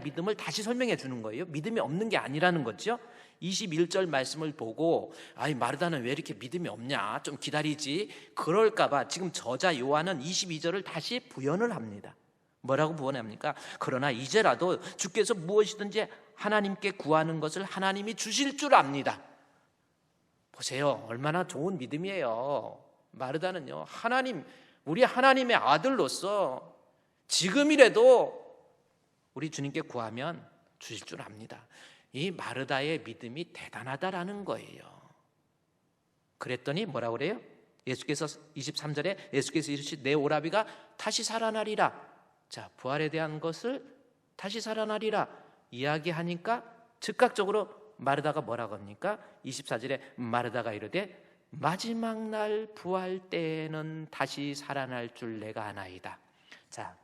믿음을 다시 설명해 주는 거예요. 믿음이 없는 게 아니라는 거죠. 21절 말씀을 보고 마르다는 왜 이렇게 믿음이 없냐, 좀 기다리지, 그럴까봐 지금 저자 요한은 22절을 다시 부연을 합니다. 뭐라고 부연합니까? 그러나 이제라도 주께서 무엇이든지 하나님께 구하는 것을 하나님이 주실 줄 압니다. 보세요, 얼마나 좋은 믿음이에요. 마르다는요, 우리 하나님의 아들로서 지금이라도 우리 주님께 구하면 주실 줄 압니다. 이 마르다의 믿음이 대단하다라는 거예요. 그랬더니 뭐라고 그래요? 예수께서 23절에 예수께서 이르시되 내 오라비가 다시 살아나리라. 자, 부활에 대한 것을 다시 살아나리라 이야기하니까 즉각적으로 마르다가 뭐라고 합니까? 24절에 마르다가 이르되 마지막 날 부활 때에는 다시 살아날 줄 내가 아나이다. 자,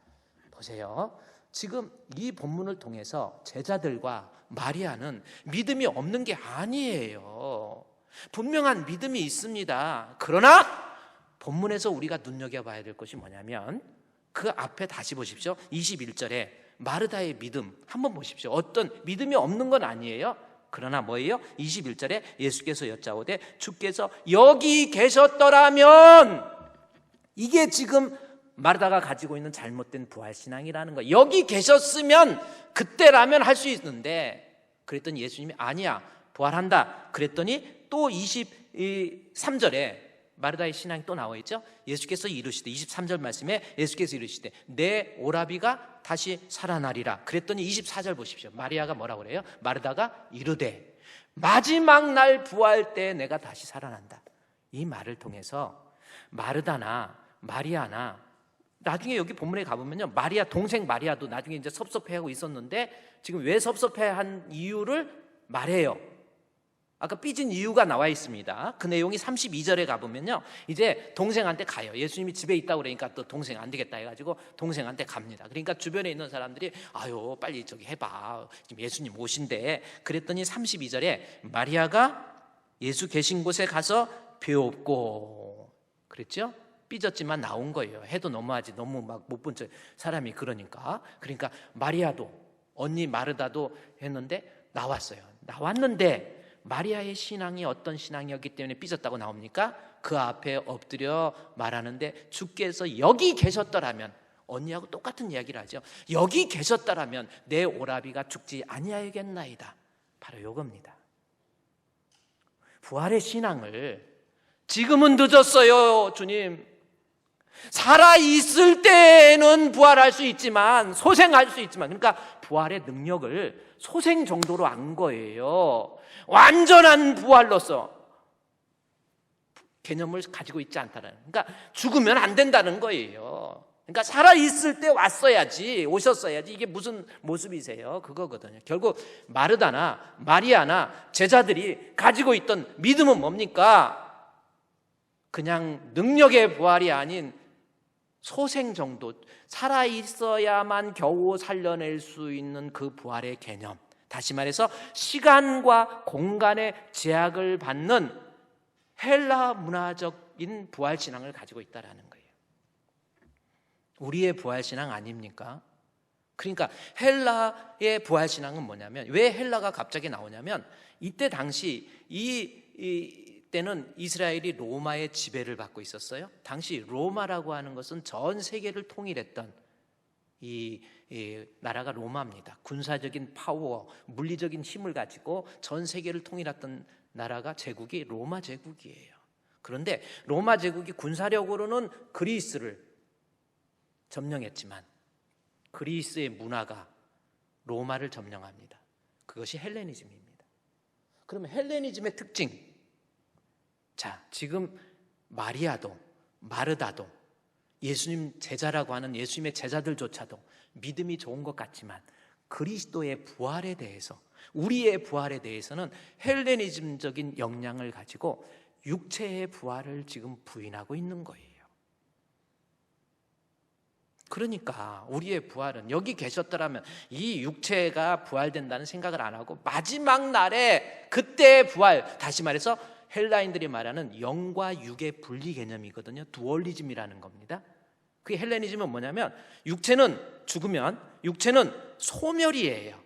보세요. 지금 이 본문을 통해서 제자들과 마리아는 믿음이 없는 게 아니에요. 분명한 믿음이 있습니다. 그러나 본문에서 우리가 눈여겨봐야 될 것이 뭐냐면 그 앞에 다시 보십시오. 21절에 마르다의 믿음 한번 보십시오. 어떤 믿음이 없는 건 아니에요. 그러나 뭐예요? 21절에 예수께서 여짜오되 주께서 여기 계셨더라면, 이게 지금 마르다가 가지고 있는 잘못된 부활신앙이라는 거예요. 여기 계셨으면 그때라면 할 수 있는데, 그랬더니 예수님이 아니야 부활한다 그랬더니 또 23절에 마르다의 신앙이 또 나와 있죠. 예수께서 이르시되 23절 말씀에 예수께서 이르시되 내 오라비가 다시 살아나리라 그랬더니 24절 보십시오. 마리아가 뭐라고 그래요? 마르다가 이르되 마지막 날 부활 때 내가 다시 살아난다. 이 말을 통해서 마르다나 마리아나, 나중에 여기 본문에 가보면요, 마리아 동생 마리아도 나중에 이제 섭섭해하고 있었는데 지금 왜 섭섭해한 이유를 말해요. 아까 삐진 이유가 나와 있습니다. 그 내용이 32절에 가보면요, 이제 동생한테 가요. 예수님이 집에 있다고 그러니까 또 동생 안 되겠다 해가지고 동생한테 갑니다. 그러니까 주변에 있는 사람들이 아유 빨리 저기 해봐, 지금 예수님 오신대. 그랬더니 32절에 마리아가 예수 계신 곳에 가서 배웠고 그랬죠. 삐졌지만 나온 거예요. 해도 너무하지, 너무 막 못 본 척 사람이 그러니까 마리아도 언니 마르다도 했는데 나왔어요. 나왔는데 마리아의 신앙이 어떤 신앙이었기 때문에 삐졌다고 나옵니까? 그 앞에 엎드려 말하는데 주께서 여기 계셨더라면, 언니하고 똑같은 이야기를 하죠. 여기 계셨더라면 내 오라비가 죽지 아니하겠나이다. 바로 이겁니다. 부활의 신앙을, 지금은 늦었어요 주님, 살아있을 때는 부활할 수 있지만, 소생할 수 있지만, 그러니까 부활의 능력을 소생 정도로 안 거예요. 완전한 부활로서 개념을 가지고 있지 않다는, 그러니까 죽으면 안 된다는 거예요. 그러니까 살아있을 때 오셨어야지. 이게 무슨 모습이세요? 그거거든요. 결국 마르다나 마리아나 제자들이 가지고 있던 믿음은 뭡니까? 그냥 능력의 부활이 아닌 소생 정도, 살아있어야만 겨우 살려낼 수 있는 그 부활의 개념, 다시 말해서 시간과 공간의 제약을 받는 헬라 문화적인 부활신앙을 가지고 있다는 거예요. 우리의 부활신앙 아닙니까? 그러니까 헬라의 부활신앙은 뭐냐면, 왜 헬라가 갑자기 나오냐면 이때 당시 때는 이스라엘이 로마의 지배를 받고 있었어요. 당시 로마라고 하는 것은 전 세계를 통일했던 이 나라가 로마입니다. 군사적인 파워, 물리적인 힘을 가지고 전 세계를 통일했던 나라가 제국이 로마 제국이에요. 그런데 로마 제국이 군사력으로는 그리스를 점령했지만 그리스의 문화가 로마를 점령합니다. 그것이 헬레니즘입니다. 그러면 헬레니즘의 특징, 자, 지금 마리아도 마르다도 예수님 제자라고 하는 예수님의 제자들조차도 믿음이 좋은 것 같지만 그리스도의 부활에 대해서, 우리의 부활에 대해서는 헬레니즘적인 영향을 가지고 육체의 부활을 지금 부인하고 있는 거예요. 그러니까 우리의 부활은, 여기 계셨더라면 이 육체가 부활된다는 생각을 안 하고 마지막 날에 그때의 부활, 다시 말해서 헬라인들이 말하는 영과 육의 분리 개념이거든요. 두얼리즘이라는 겁니다. 그 헬레니즘은 뭐냐면 육체는 죽으면 육체는 소멸이에요.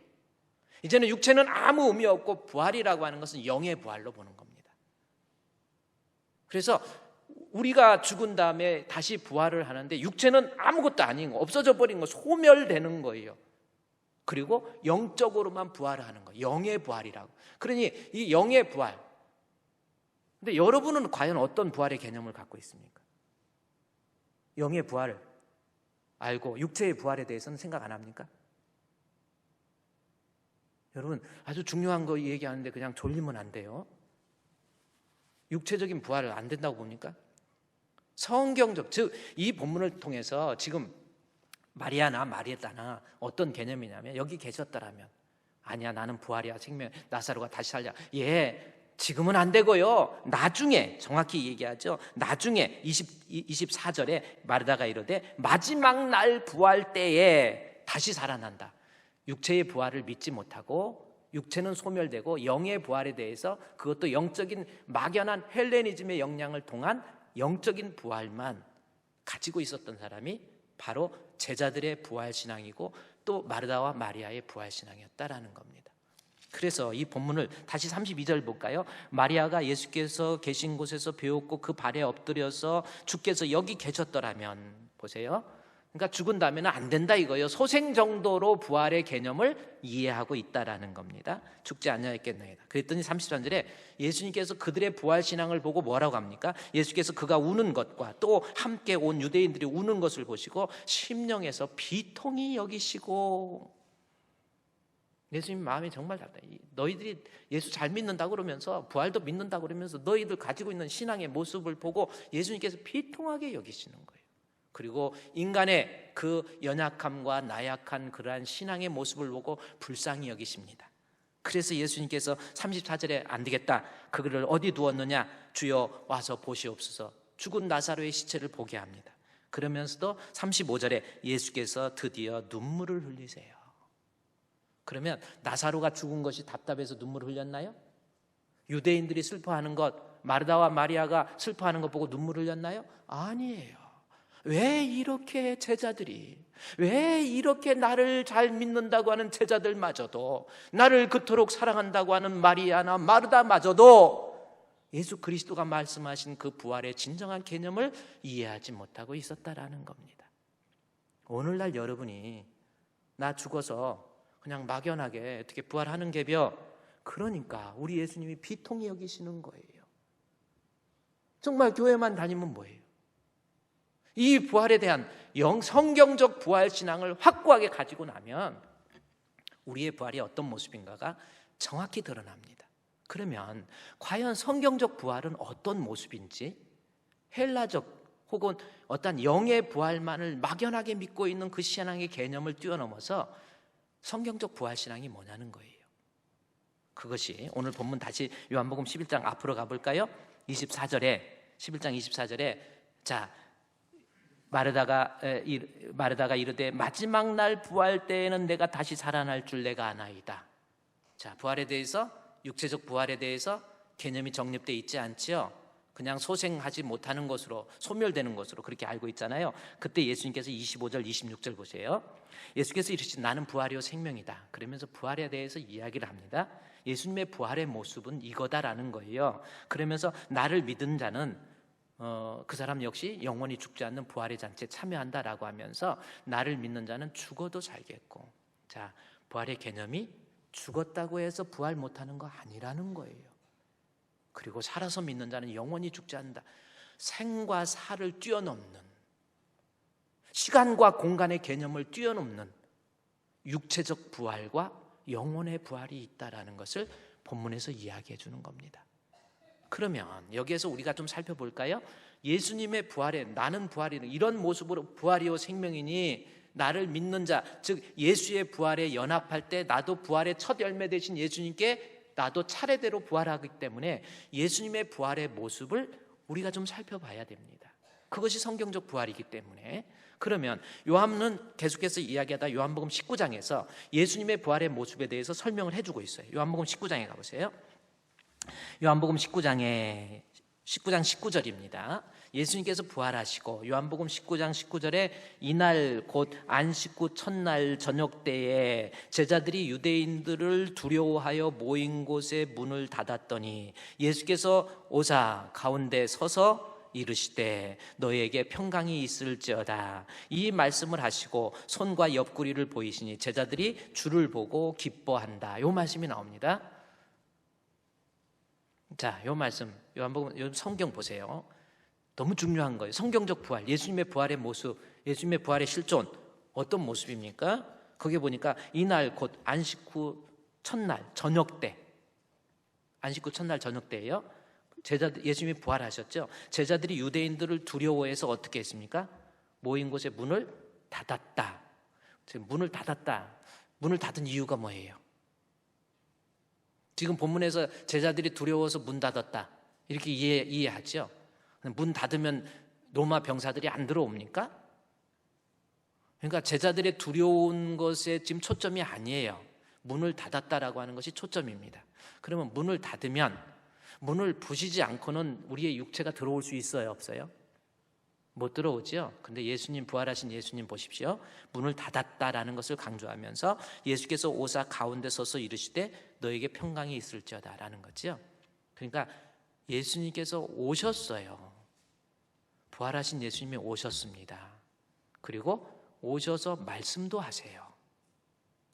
이제는 육체는 아무 의미 없고 부활이라고 하는 것은 영의 부활로 보는 겁니다. 그래서 우리가 죽은 다음에 다시 부활을 하는데 육체는 아무것도 아닌 거, 없어져 버린 거, 소멸되는 거예요. 그리고 영적으로만 부활을 하는 거예요. 영의 부활이라고. 그러니 이 영의 부활, 근데 여러분은 과연 어떤 부활의 개념을 갖고 있습니까? 영의 부활을 알고 육체의 부활에 대해서는 생각 안 합니까? 여러분, 아주 중요한 거 얘기하는데 그냥 졸리면 안 돼요. 육체적인 부활을 안 된다고 봅니까? 성경적, 즉 이 본문을 통해서 지금 마리아나 마르다나 어떤 개념이냐면, 여기 계셨더라면, 아니야 나는 부활이야, 생명, 나사로가 다시 살려, 지금은 안 되고요, 나중에, 정확히 얘기하죠, 나중에 24절에 마르다가 이르되 마지막 날 부활 때에 다시 살아난다. 육체의 부활을 믿지 못하고 육체는 소멸되고 영의 부활에 대해서, 그것도 영적인 막연한 헬레니즘의 영향을 통한 영적인 부활만 가지고 있었던 사람이 바로 제자들의 부활신앙이고 또 마르다와 마리아의 부활신앙이었다라는 겁니다. 그래서 이 본문을 다시 32절 볼까요? 마리아가 예수께서 계신 곳에서 배웠고 그 발에 엎드려서 주께서 여기 계셨더라면, 보세요. 그러니까 죽은 다음에는 안 된다 이거예요. 소생 정도로 부활의 개념을 이해하고 있다라는 겁니다. 죽지 아니하였겠나이다. 그랬더니 33절에 예수님께서 그들의 부활신앙을 보고 뭐라고 합니까? 예수께서 그가 우는 것과 또 함께 온 유대인들이 우는 것을 보시고 심령에서 비통히 여기시고, 예수님 마음이 정말 작다. 너희들이 예수 잘 믿는다고 그러면서, 부활도 믿는다고 그러면서 너희들 가지고 있는 신앙의 모습을 보고 예수님께서 비통하게 여기시는 거예요. 그리고 인간의 그 연약함과 나약한 그러한 신앙의 모습을 보고 불쌍히 여기십니다. 그래서 예수님께서 34절에 안 되겠다, 그를 어디 두었느냐, 주여 와서 보시옵소서, 죽은 나사로의 시체를 보게 합니다. 그러면서도 35절에 예수께서 드디어 눈물을 흘리세요. 그러면 나사로가 죽은 것이 답답해서 눈물을 흘렸나요? 유대인들이 슬퍼하는 것, 마르다와 마리아가 슬퍼하는 것 보고 눈물을 흘렸나요? 아니에요. 왜 이렇게 제자들이, 왜 이렇게 나를 잘 믿는다고 하는 제자들마저도, 나를 그토록 사랑한다고 하는 마리아나 마르다마저도 예수 그리스도가 말씀하신 그 부활의 진정한 개념을 이해하지 못하고 있었다라는 겁니다. 오늘날 여러분이 나 죽어서 그냥 막연하게 어떻게 부활하는 게벼, 그러니까 우리 예수님이 비통히 여기시는 거예요. 정말 교회만 다니면 뭐예요? 이 부활에 대한 성경적 부활 신앙을 확고하게 가지고 나면 우리의 부활이 어떤 모습인가가 정확히 드러납니다. 그러면 과연 성경적 부활은 어떤 모습인지, 헬라적 혹은 어떤 영의 부활만을 막연하게 믿고 있는 그 신앙의 개념을 뛰어넘어서 성경적 부활 신앙이 뭐냐는 거예요. 그것이 오늘 본문, 다시 요한복음 11장 앞으로 가볼까요? 11장 24절에 자, 마르다가 이르되 마지막 날 부활 때에는 내가 다시 살아날 줄 내가 아나이다. 자, 부활에 대해서, 육체적 부활에 대해서 개념이 정립되어 있지 않지요. 그냥 소생하지 못하는 것으로, 소멸되는 것으로 그렇게 알고 있잖아요. 그때 예수님께서 25절 26절 보세요. 예수께서 이르시되 나는 부활이요 생명이다. 그러면서 부활에 대해서 이야기를 합니다. 예수님의 부활의 모습은 이거다라는 거예요. 그러면서 나를 믿은 자는 그 사람 역시 영원히 죽지 않는 부활의 잔치에 참여한다라고 하면서 나를 믿는 자는 죽어도 살겠고, 자, 부활의 개념이 죽었다고 해서 부활 못하는 거 아니라는 거예요. 그리고 살아서 믿는 자는 영원히 죽지 않는다. 생과 사를 뛰어넘는, 시간과 공간의 개념을 뛰어넘는 육체적 부활과 영혼의 부활이 있다라는 것을 본문에서 이야기해 주는 겁니다. 그러면 여기에서 우리가 좀 살펴볼까요? 예수님의 부활에 나는 부활이는 이런 모습으로 부활이요 생명이니 나를 믿는 자, 즉 예수의 부활에 연합할 때 나도 부활의 첫 열매 되신 예수님께 나도 차례대로 부활하기 때문에 예수님의 부활의 모습을 우리가 좀 살펴봐야 됩니다. 그것이 성경적 부활이기 때문에. 그러면 요한은 계속해서 이야기하다 요한복음 19장에서 예수님의 부활의 모습에 대해서 설명을 해주고 있어요. 요한복음 19장에 가보세요. 요한복음 19장 19절입니다. 예수님께서 부활하시고 요한복음 19장 19절에 이날 곧 안식 후 첫날 저녁 때에 제자들이 유대인들을 두려워하여 모인 곳에 문을 닫았더니 예수께서 오사 가운데 서서 이르시되 너희에게 평강이 있을지어다. 이 말씀을 하시고 손과 옆구리를 보이시니 제자들이 주를 보고 기뻐한다. 이 말씀이 나옵니다. 자, 요 말씀 요한복음 요 성경 보세요. 너무 중요한 거예요. 성경적 부활, 예수님의 부활의 모습, 예수님의 부활의 실존 어떤 모습입니까? 거기에 보니까 이날 곧 안식 후 첫날 저녁 때, 안식 후 첫날 저녁 때예요. 제자들 예수님이 부활하셨죠. 제자들이 유대인들을 두려워해서 어떻게 했습니까? 모인 곳에 문을 닫았다. 지금 문을 닫았다. 문을 닫은 이유가 뭐예요? 지금 본문에서 제자들이 두려워서 문 닫았다 이렇게 이해하죠. 문 닫으면 로마 병사들이 안 들어옵니까? 그러니까 제자들의 두려운 것에 지금 초점이 아니에요. 문을 닫았다라고 하는 것이 초점입니다. 그러면 문을 닫으면 문을 부시지 않고는 우리의 육체가 들어올 수 있어요, 없어요? 못 들어오죠. 근데 예수님 부활하신 예수님 보십시오. 문을 닫았다라는 것을 강조하면서 예수께서 오사 가운데 서서 이르시되 너에게 평강이 있을지어다라는 거죠. 그러니까 예수님께서 오셨어요. 부활하신 예수님이 오셨습니다. 그리고 오셔서 말씀도 하세요.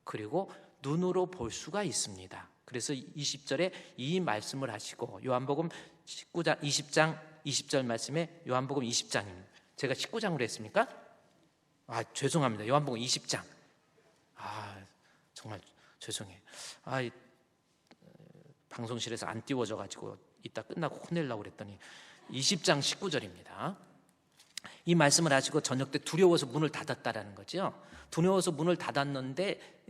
그리고 눈으로 볼 수가 있습니다. 그래서 20절에 이 말씀을 하시고 요한복음 19장 20장 20절 말씀에 요한복음 20장입니다. 제가 19장으로 했습니까? 죄송합니다. 요한복음 20장. 정말 죄송해요. 방송실에서 안 띄워져 가지고 이따 끝나고 혼내려고 그랬더니 20장 19절입니다. 이 말씀을 하시고 저녁 때 두려워서 문을 닫았다라는 거죠. 두려워서 문을 닫았는데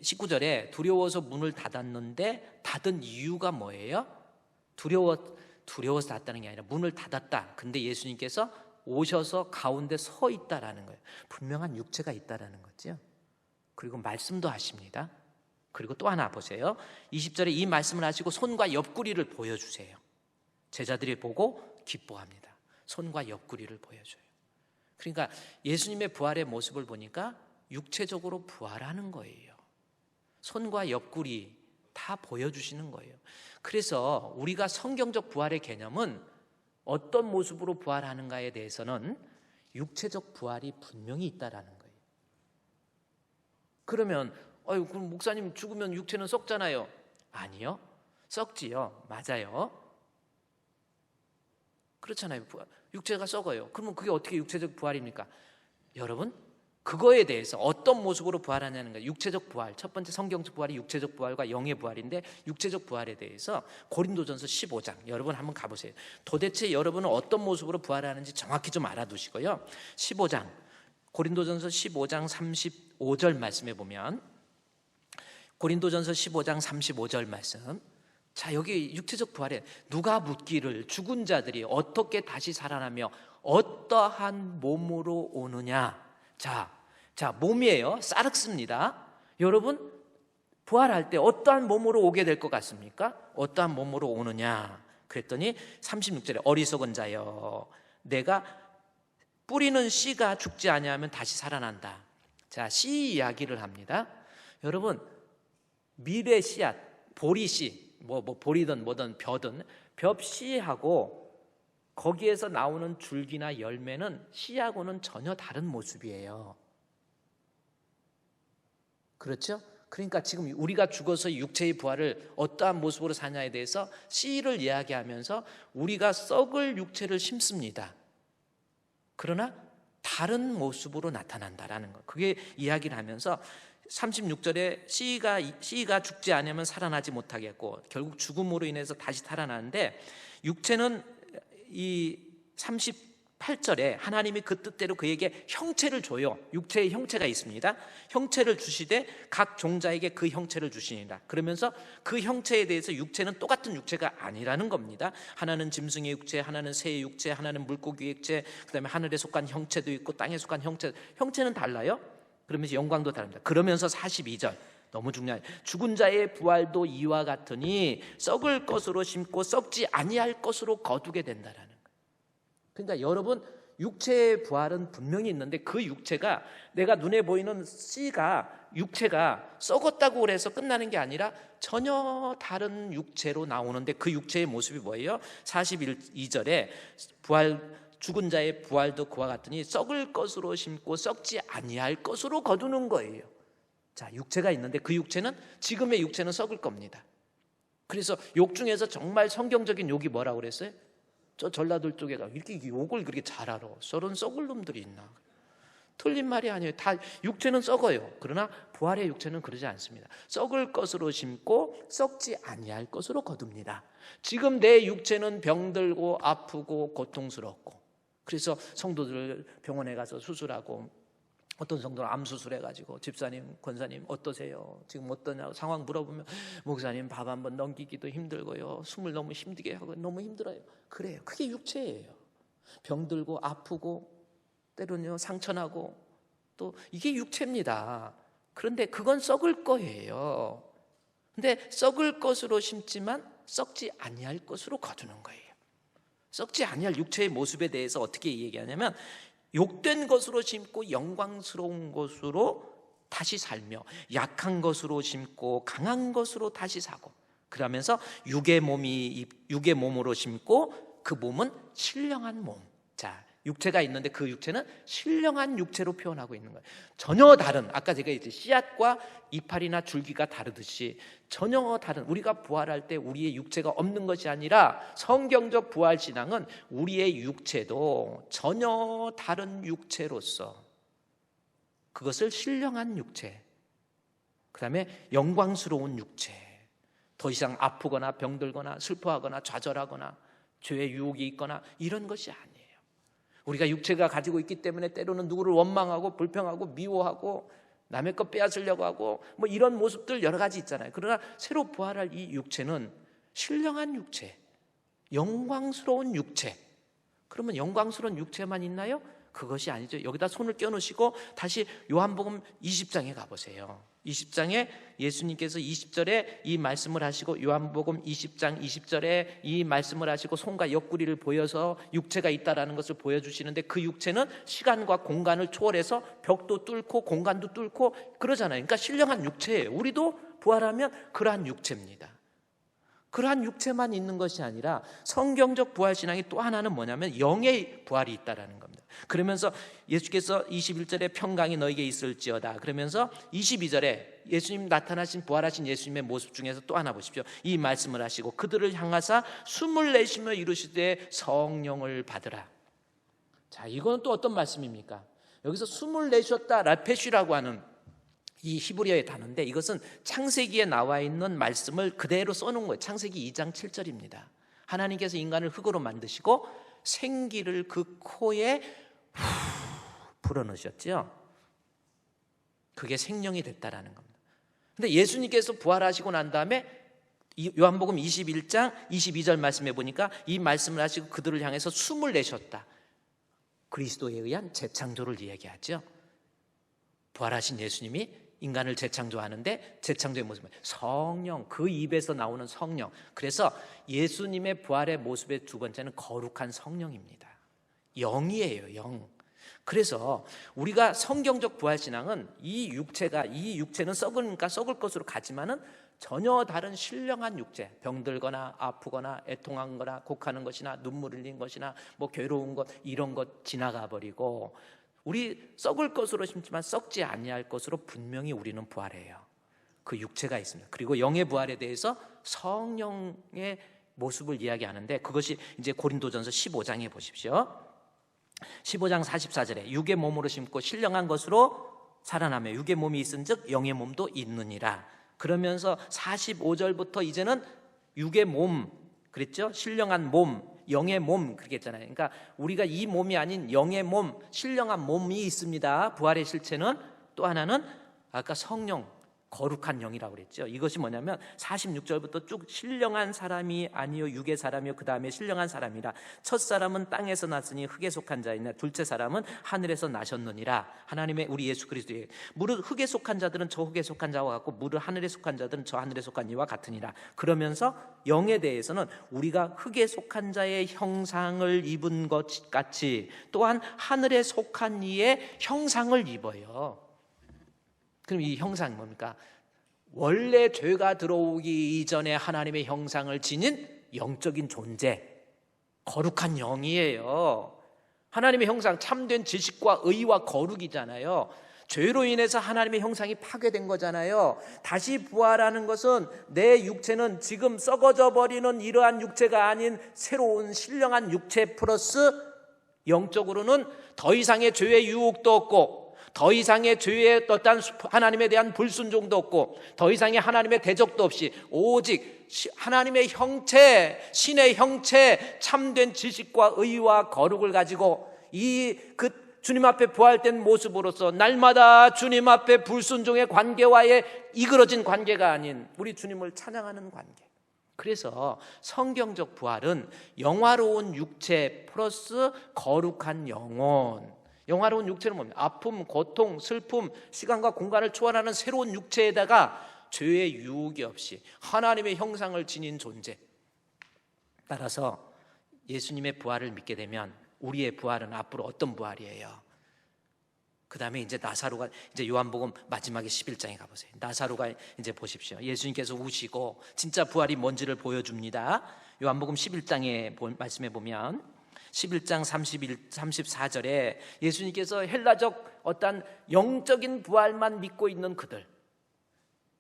19절에 두려워서 문을 닫았는데 닫은 이유가 뭐예요? 두려워서 닫았다는 게 아니라 문을 닫았다. 근데 예수님께서 오셔서 가운데 서 있다라는 거예요. 분명한 육체가 있다라는 거죠. 그리고 말씀도 하십니다. 그리고 또 하나 보세요. 20절에 이 말씀을 하시고 손과 옆구리를 보여주세요. 제자들이 보고 기뻐합니다. 손과 옆구리를 보여줘요. 그러니까 예수님의 부활의 모습을 보니까 육체적으로 부활하는 거예요. 손과 옆구리 다 보여주시는 거예요. 그래서 우리가 성경적 부활의 개념은 어떤 모습으로 부활하는가에 대해서는 육체적 부활이 분명히 있다라는 거예요. 그러면 그럼 목사님 죽으면 육체는 썩잖아요. 아니요, 썩지요. 맞아요. 그렇잖아요. 육체가 썩어요. 그러면 그게 어떻게 육체적 부활입니까? 여러분, 그거에 대해서 어떤 모습으로 부활하냐는 거예요. 육체적 부활, 첫 번째 성경적 부활이 육체적 부활과 영의 부활인데 육체적 부활에 대해서 고린도전서 15장 여러분 한번 가보세요. 도대체 여러분은 어떤 모습으로 부활하는지 정확히 좀 알아두시고요. 15장 고린도전서 15장 35절 말씀에 보면 고린도전서 15장 35절 말씀, 자, 여기 육체적 부활에 누가 묻기를 죽은 자들이 어떻게 다시 살아나며 어떠한 몸으로 오느냐. 자, 몸이에요. 사륵스입니다. 여러분, 부활할 때 어떠한 몸으로 오게 될 것 같습니까? 어떠한 몸으로 오느냐. 그랬더니 36절에 어리석은 자여, 내가 뿌리는 씨가 죽지 아니하면 다시 살아난다. 자, 씨 이야기를 합니다. 여러분, 밀의 씨앗, 보리씨, 뭐 보리든 뭐든 벼든 벼 씨하고 거기에서 나오는 줄기나 열매는 씨하고는 전혀 다른 모습이에요. 그렇죠? 그러니까 지금 우리가 죽어서 육체의 부활을 어떠한 모습으로 사냐에 대해서 씨를 이야기하면서 우리가 썩을 육체를 심습니다. 그러나 다른 모습으로 나타난다라는 거. 그게 이야기를 하면서 36절에 씨가 죽지 않으면 살아나지 못하겠고 결국 죽음으로 인해서 다시 살아나는데 육체는 이 38절에 하나님이 그 뜻대로 그에게 형체를 줘요. 육체의 형체가 있습니다. 형체를 주시되 각 종자에게 그 형체를 주시니라. 그러면서 그 형체에 대해서 육체는 똑같은 육체가 아니라는 겁니다. 하나는 짐승의 육체, 하나는 새의 육체, 하나는 물고기의 육체, 그다음에 하늘에 속한 형체도 있고 땅에 속한 형체는 달라요. 그러면서 영광도 다릅니다. 그러면서 42절 너무 중요해요. 죽은 자의 부활도 이와 같으니 썩을 것으로 심고 썩지 아니할 것으로 거두게 된다라는 거예요. 그러니까 여러분 육체의 부활은 분명히 있는데 그 육체가 내가 눈에 보이는 육체가 썩었다고 그래서 끝나는 게 아니라 전혀 다른 육체로 나오는데 그 육체의 모습이 뭐예요? 42절에 죽은 자의 부활도 그와 같으니 썩을 것으로 심고 썩지 아니할 것으로 거두는 거예요. 자, 육체가 있는데 그 육체는 지금의 육체는 썩을 겁니다. 그래서 욕 중에서 정말 성경적인 욕이 뭐라고 그랬어요? 저 전라도 쪽에 가 이렇게 욕을 그렇게 잘 알아. 저런 썩을 놈들이 있나? 틀린 말이 아니에요. 다 육체는 썩어요. 그러나 부활의 육체는 그러지 않습니다. 썩을 것으로 심고 썩지 아니할 것으로 거둡니다. 지금 내 육체는 병들고 아프고 고통스럽고 그래서 성도들 병원에 가서 수술하고 어떤 성도는 암 수술해가지고 집사님, 권사님 어떠세요? 지금 어떠냐고 상황 물어보면 목사님 밥 한번 넘기기도 힘들고요. 숨을 너무 힘들게 하고 너무 힘들어요. 그래요. 그게 육체예요. 병들고 아프고 때로는요 상처나고 또 이게 육체입니다. 그런데 그건 썩을 거예요. 근데 썩을 것으로 심지만 썩지 아니할 것으로 거두는 거예요. 썩지 아니할 육체의 모습에 대해서 어떻게 얘기하냐면 욕된 것으로 심고 영광스러운 것으로 다시 살며 약한 것으로 심고 강한 것으로 다시 사고 그러면서 육의 몸으로 심고 그 몸은 신령한 몸. 자, 육체가 있는데 그 육체는 신령한 육체로 표현하고 있는 거예요. 전혀 다른 아까 제가 얘기했듯이 씨앗과 이파리나 줄기가 다르듯이 전혀 다른 우리가 부활할 때 우리의 육체가 없는 것이 아니라 성경적 부활신앙은 우리의 육체도 전혀 다른 육체로서 그것을 신령한 육체 그 다음에 영광스러운 육체 더 이상 아프거나 병들거나 슬퍼하거나 좌절하거나 죄의 유혹이 있거나 이런 것이 아니에요. 우리가 육체가 가지고 있기 때문에 때로는 누구를 원망하고 불평하고 미워하고 남의 것 빼앗으려고 하고 뭐 이런 모습들 여러 가지 있잖아요. 그러나 새로 부활할 이 육체는 신령한 육체, 영광스러운 육체. 그러면 영광스러운 육체만 있나요? 그것이 아니죠. 여기다 손을 껴놓으시고 다시 요한복음 20장에 가보세요. 20장에 예수님께서 20절에 이 말씀을 하시고 요한복음 20장 20절에 이 말씀을 하시고 손과 옆구리를 보여서 육체가 있다라는 것을 보여주시는데 그 육체는 시간과 공간을 초월해서 벽도 뚫고 공간도 뚫고 그러잖아요. 그러니까 신령한 육체예요. 우리도 부활하면 그러한 육체입니다. 그러한 육체만 있는 것이 아니라 성경적 부활신앙이 또 하나는 뭐냐면 영의 부활이 있다라는 겁니다. 그러면서 예수께서 21절에 평강이 너에게 있을지어다 그러면서 22절에 예수님 나타나신 부활하신 예수님의 모습 중에서 또 하나 보십시오. 이 말씀을 하시고 그들을 향하사 숨을 내쉬며 이르시되 성령을 받으라. 자, 이건 또 어떤 말씀입니까? 여기서 숨을 내쉬었다 라페쉬라고 하는 이 히브리어의 단어인데 이것은 창세기에 나와 있는 말씀을 그대로 써놓은 거예요. 창세기 2장 7절입니다. 하나님께서 인간을 흙으로 만드시고 생기를 그 코에 불어넣으셨죠. 그게 생명이 됐다라는 겁니다. 근데 예수님께서 부활하시고 난 다음에 요한복음 21장 22절 말씀해 보니까 이 말씀을 하시고 그들을 향해서 숨을 내셨다. 그리스도에 의한 재창조를 이야기하죠. 부활하신 예수님이 인간을 재창조하는데 재창조의 모습은 성령, 그 입에서 나오는 성령. 그래서 예수님의 부활의 모습의 두 번째는 거룩한 성령입니다. 영이에요, 영. 그래서 우리가 성경적 부활신앙은 이 육체는 썩으니까 썩을 것으로 가지만은 전혀 다른 신령한 육체, 병들거나 아프거나 애통한 거나 곡하는 것이나 눈물 흘린 것이나 뭐 괴로운 것 이런 것 지나가 버리고 우리 썩을 것으로 심지만 썩지 아니할 것으로 분명히 우리는 부활해요. 그 육체가 있습니다. 그리고 영의 부활에 대해서 성령의 모습을 이야기하는데 그것이 이제 고린도전서 15장에 보십시오. 15장 44절에 육의 몸으로 심고 신령한 것으로 살아나며 육의 몸이 있은즉 영의 몸도 있느니라. 그러면서 45절부터 이제는 육의 몸 그랬죠? 신령한 몸, 영의 몸 그렇게 했잖아요. 그러니까 우리가 이 몸이 아닌 영의 몸, 신령한 몸이 있습니다. 부활의 실체는 또 하나는 아까 성령, 거룩한 영이라고 그랬죠. 이것이 뭐냐면 46절부터 쭉 신령한 사람이 아니요 육의 사람이요 그 다음에 신령한 사람이라. 첫 사람은 땅에서 났으니 흙에 속한 자이나 둘째 사람은 하늘에서 나셨느니라. 하나님의 우리 예수 그리스도의 무릇 흙에 속한 자들은 저 흙에 속한 자와 같고 무릇 하늘에 속한 자들은 저 하늘에 속한 이와 같으니라. 그러면서 영에 대해서는 우리가 흙에 속한 자의 형상을 입은 것 같이 또한 하늘에 속한 이의 형상을 입어요. 그럼 이 형상이 뭡니까? 원래 죄가 들어오기 이전에 하나님의 형상을 지닌 영적인 존재, 거룩한 영이에요. 하나님의 형상, 참된 지식과 의와 거룩이잖아요. 죄로 인해서 하나님의 형상이 파괴된 거잖아요. 다시 부활하는 것은 내 육체는 지금 썩어져 버리는 이러한 육체가 아닌 새로운 신령한 육체 플러스 영적으로는 더 이상의 죄의 유혹도 없고 더 이상의 죄에 어떤 하나님에 대한 불순종도 없고 더 이상의 하나님의 대적도 없이 오직 하나님의 형체, 신의 형체, 참된 지식과 의와 거룩을 가지고 주님 앞에 부활된 모습으로서 날마다 주님 앞에 불순종의 관계와의 이그러진 관계가 아닌 우리 주님을 찬양하는 관계. 그래서 성경적 부활은 영화로운 육체 플러스 거룩한 영혼. 영화로운 육체는 뭡니까? 아픔, 고통, 슬픔, 시간과 공간을 초월하는 새로운 육체에다가 죄의 유혹이 없이 하나님의 형상을 지닌 존재. 따라서 예수님의 부활을 믿게 되면 우리의 부활은 앞으로 어떤 부활이에요? 그 다음에 이제 나사로가 이제 요한복음 마지막에 11장에 가보세요. 나사로가 이제 보십시오. 예수님께서 우시고 진짜 부활이 뭔지를 보여줍니다. 요한복음 11장에 말씀해 보면 11장 34절에 예수님께서 헬라적 어떤 영적인 부활만 믿고 있는 그들,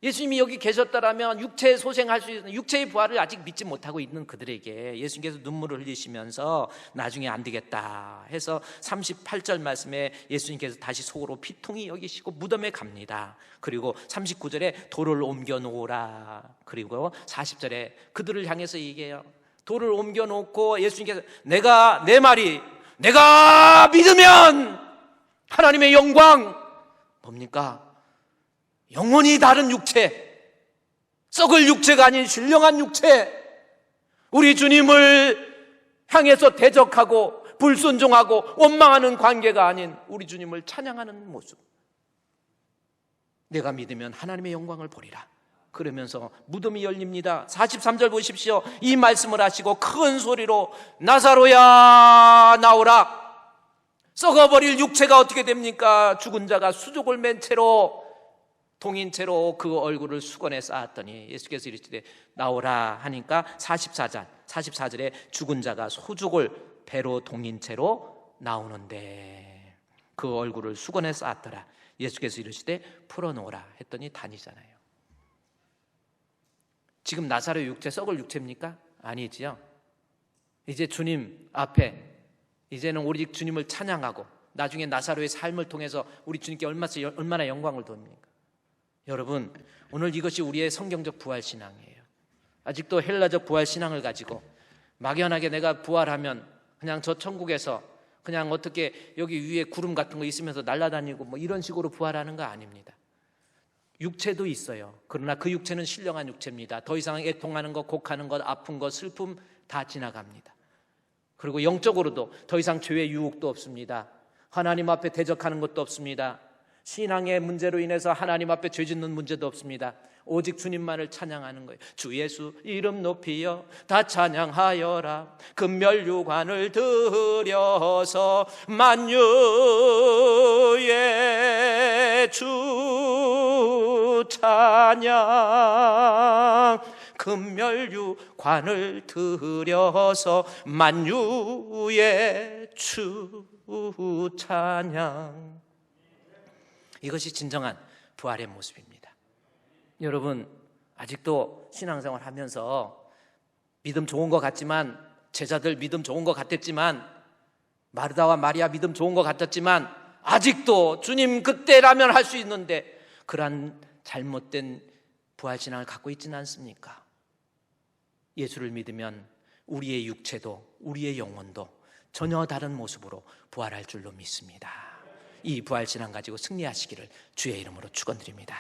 예수님이 여기 계셨다라면 육체의 소생할 수 있는 육체의 부활을 아직 믿지 못하고 있는 그들에게 예수님께서 눈물을 흘리시면서 나중에 안 되겠다 해서 38절 말씀에 예수님께서 다시 속으로 피통이 여기시고 무덤에 갑니다. 그리고 39절에 돌을 옮겨 놓으라. 그리고 40절에 그들을 향해서 얘기해요. 돌을 옮겨 놓고 예수님께서 내가 믿으면 하나님의 영광 뭡니까? 영원히 다른 육체, 썩을 육체가 아닌 신령한 육체, 우리 주님을 향해서 대적하고 불순종하고 원망하는 관계가 아닌 우리 주님을 찬양하는 모습. 내가 믿으면 하나님의 영광을 보리라. 그러면서 무덤이 열립니다. 43절 보십시오. 이 말씀을 하시고 큰 소리로 나사로야 나오라. 썩어버릴 육체가 어떻게 됩니까? 죽은 자가 수족을 맨 채로 동인채로 그 얼굴을 수건에 쌓았더니 예수께서 이르시되 나오라 하니까 44절에 죽은 자가 소죽을 배로 동인채로 나오는데 그 얼굴을 수건에 쌓았더라. 예수께서 이르시되 풀어놓으라 했더니 다니잖아요. 지금 나사로의 육체 썩을 육체입니까? 아니지요. 이제 주님 앞에 이제는 오직 주님을 찬양하고 나중에 나사로의 삶을 통해서 우리 주님께 얼마나 영광을 돕니까? 여러분, 오늘 이것이 우리의 성경적 부활신앙이에요. 아직도 헬라적 부활신앙을 가지고 막연하게 내가 부활하면 그냥 저 천국에서 그냥 어떻게 여기 위에 구름 같은 거 있으면서 날아다니고 뭐 이런 식으로 부활하는 거 아닙니다. 육체도 있어요. 그러나 그 육체는 신령한 육체입니다. 더 이상 애통하는 것, 곡하는 것, 아픈 것, 슬픔 다 지나갑니다. 그리고 영적으로도 더 이상 죄의 유혹도 없습니다. 하나님 앞에 대적하는 것도 없습니다. 신앙의 문제로 인해서 하나님 앞에 죄 짓는 문제도 없습니다. 오직 주님만을 찬양하는 거예요. 주 예수 이름 높이여 다 찬양하여라. 금멸유관을 들여서 만유의 주 찬양 금멸유관을 들여서 만유의 주 찬양. 이것이 진정한 부활의 모습입니다. 여러분, 아직도 신앙생활 하면서 믿음 좋은 것 같지만, 제자들 믿음 좋은 것 같았지만, 마르다와 마리아 믿음 좋은 것 같았지만, 아직도 주님 그때라면 할 수 있는데 그러한 잘못된 부활신앙을 갖고 있지는 않습니까? 예수를 믿으면 우리의 육체도 우리의 영혼도 전혀 다른 모습으로 부활할 줄로 믿습니다. 이 부활신앙 가지고 승리하시기를 주의 이름으로 축원드립니다.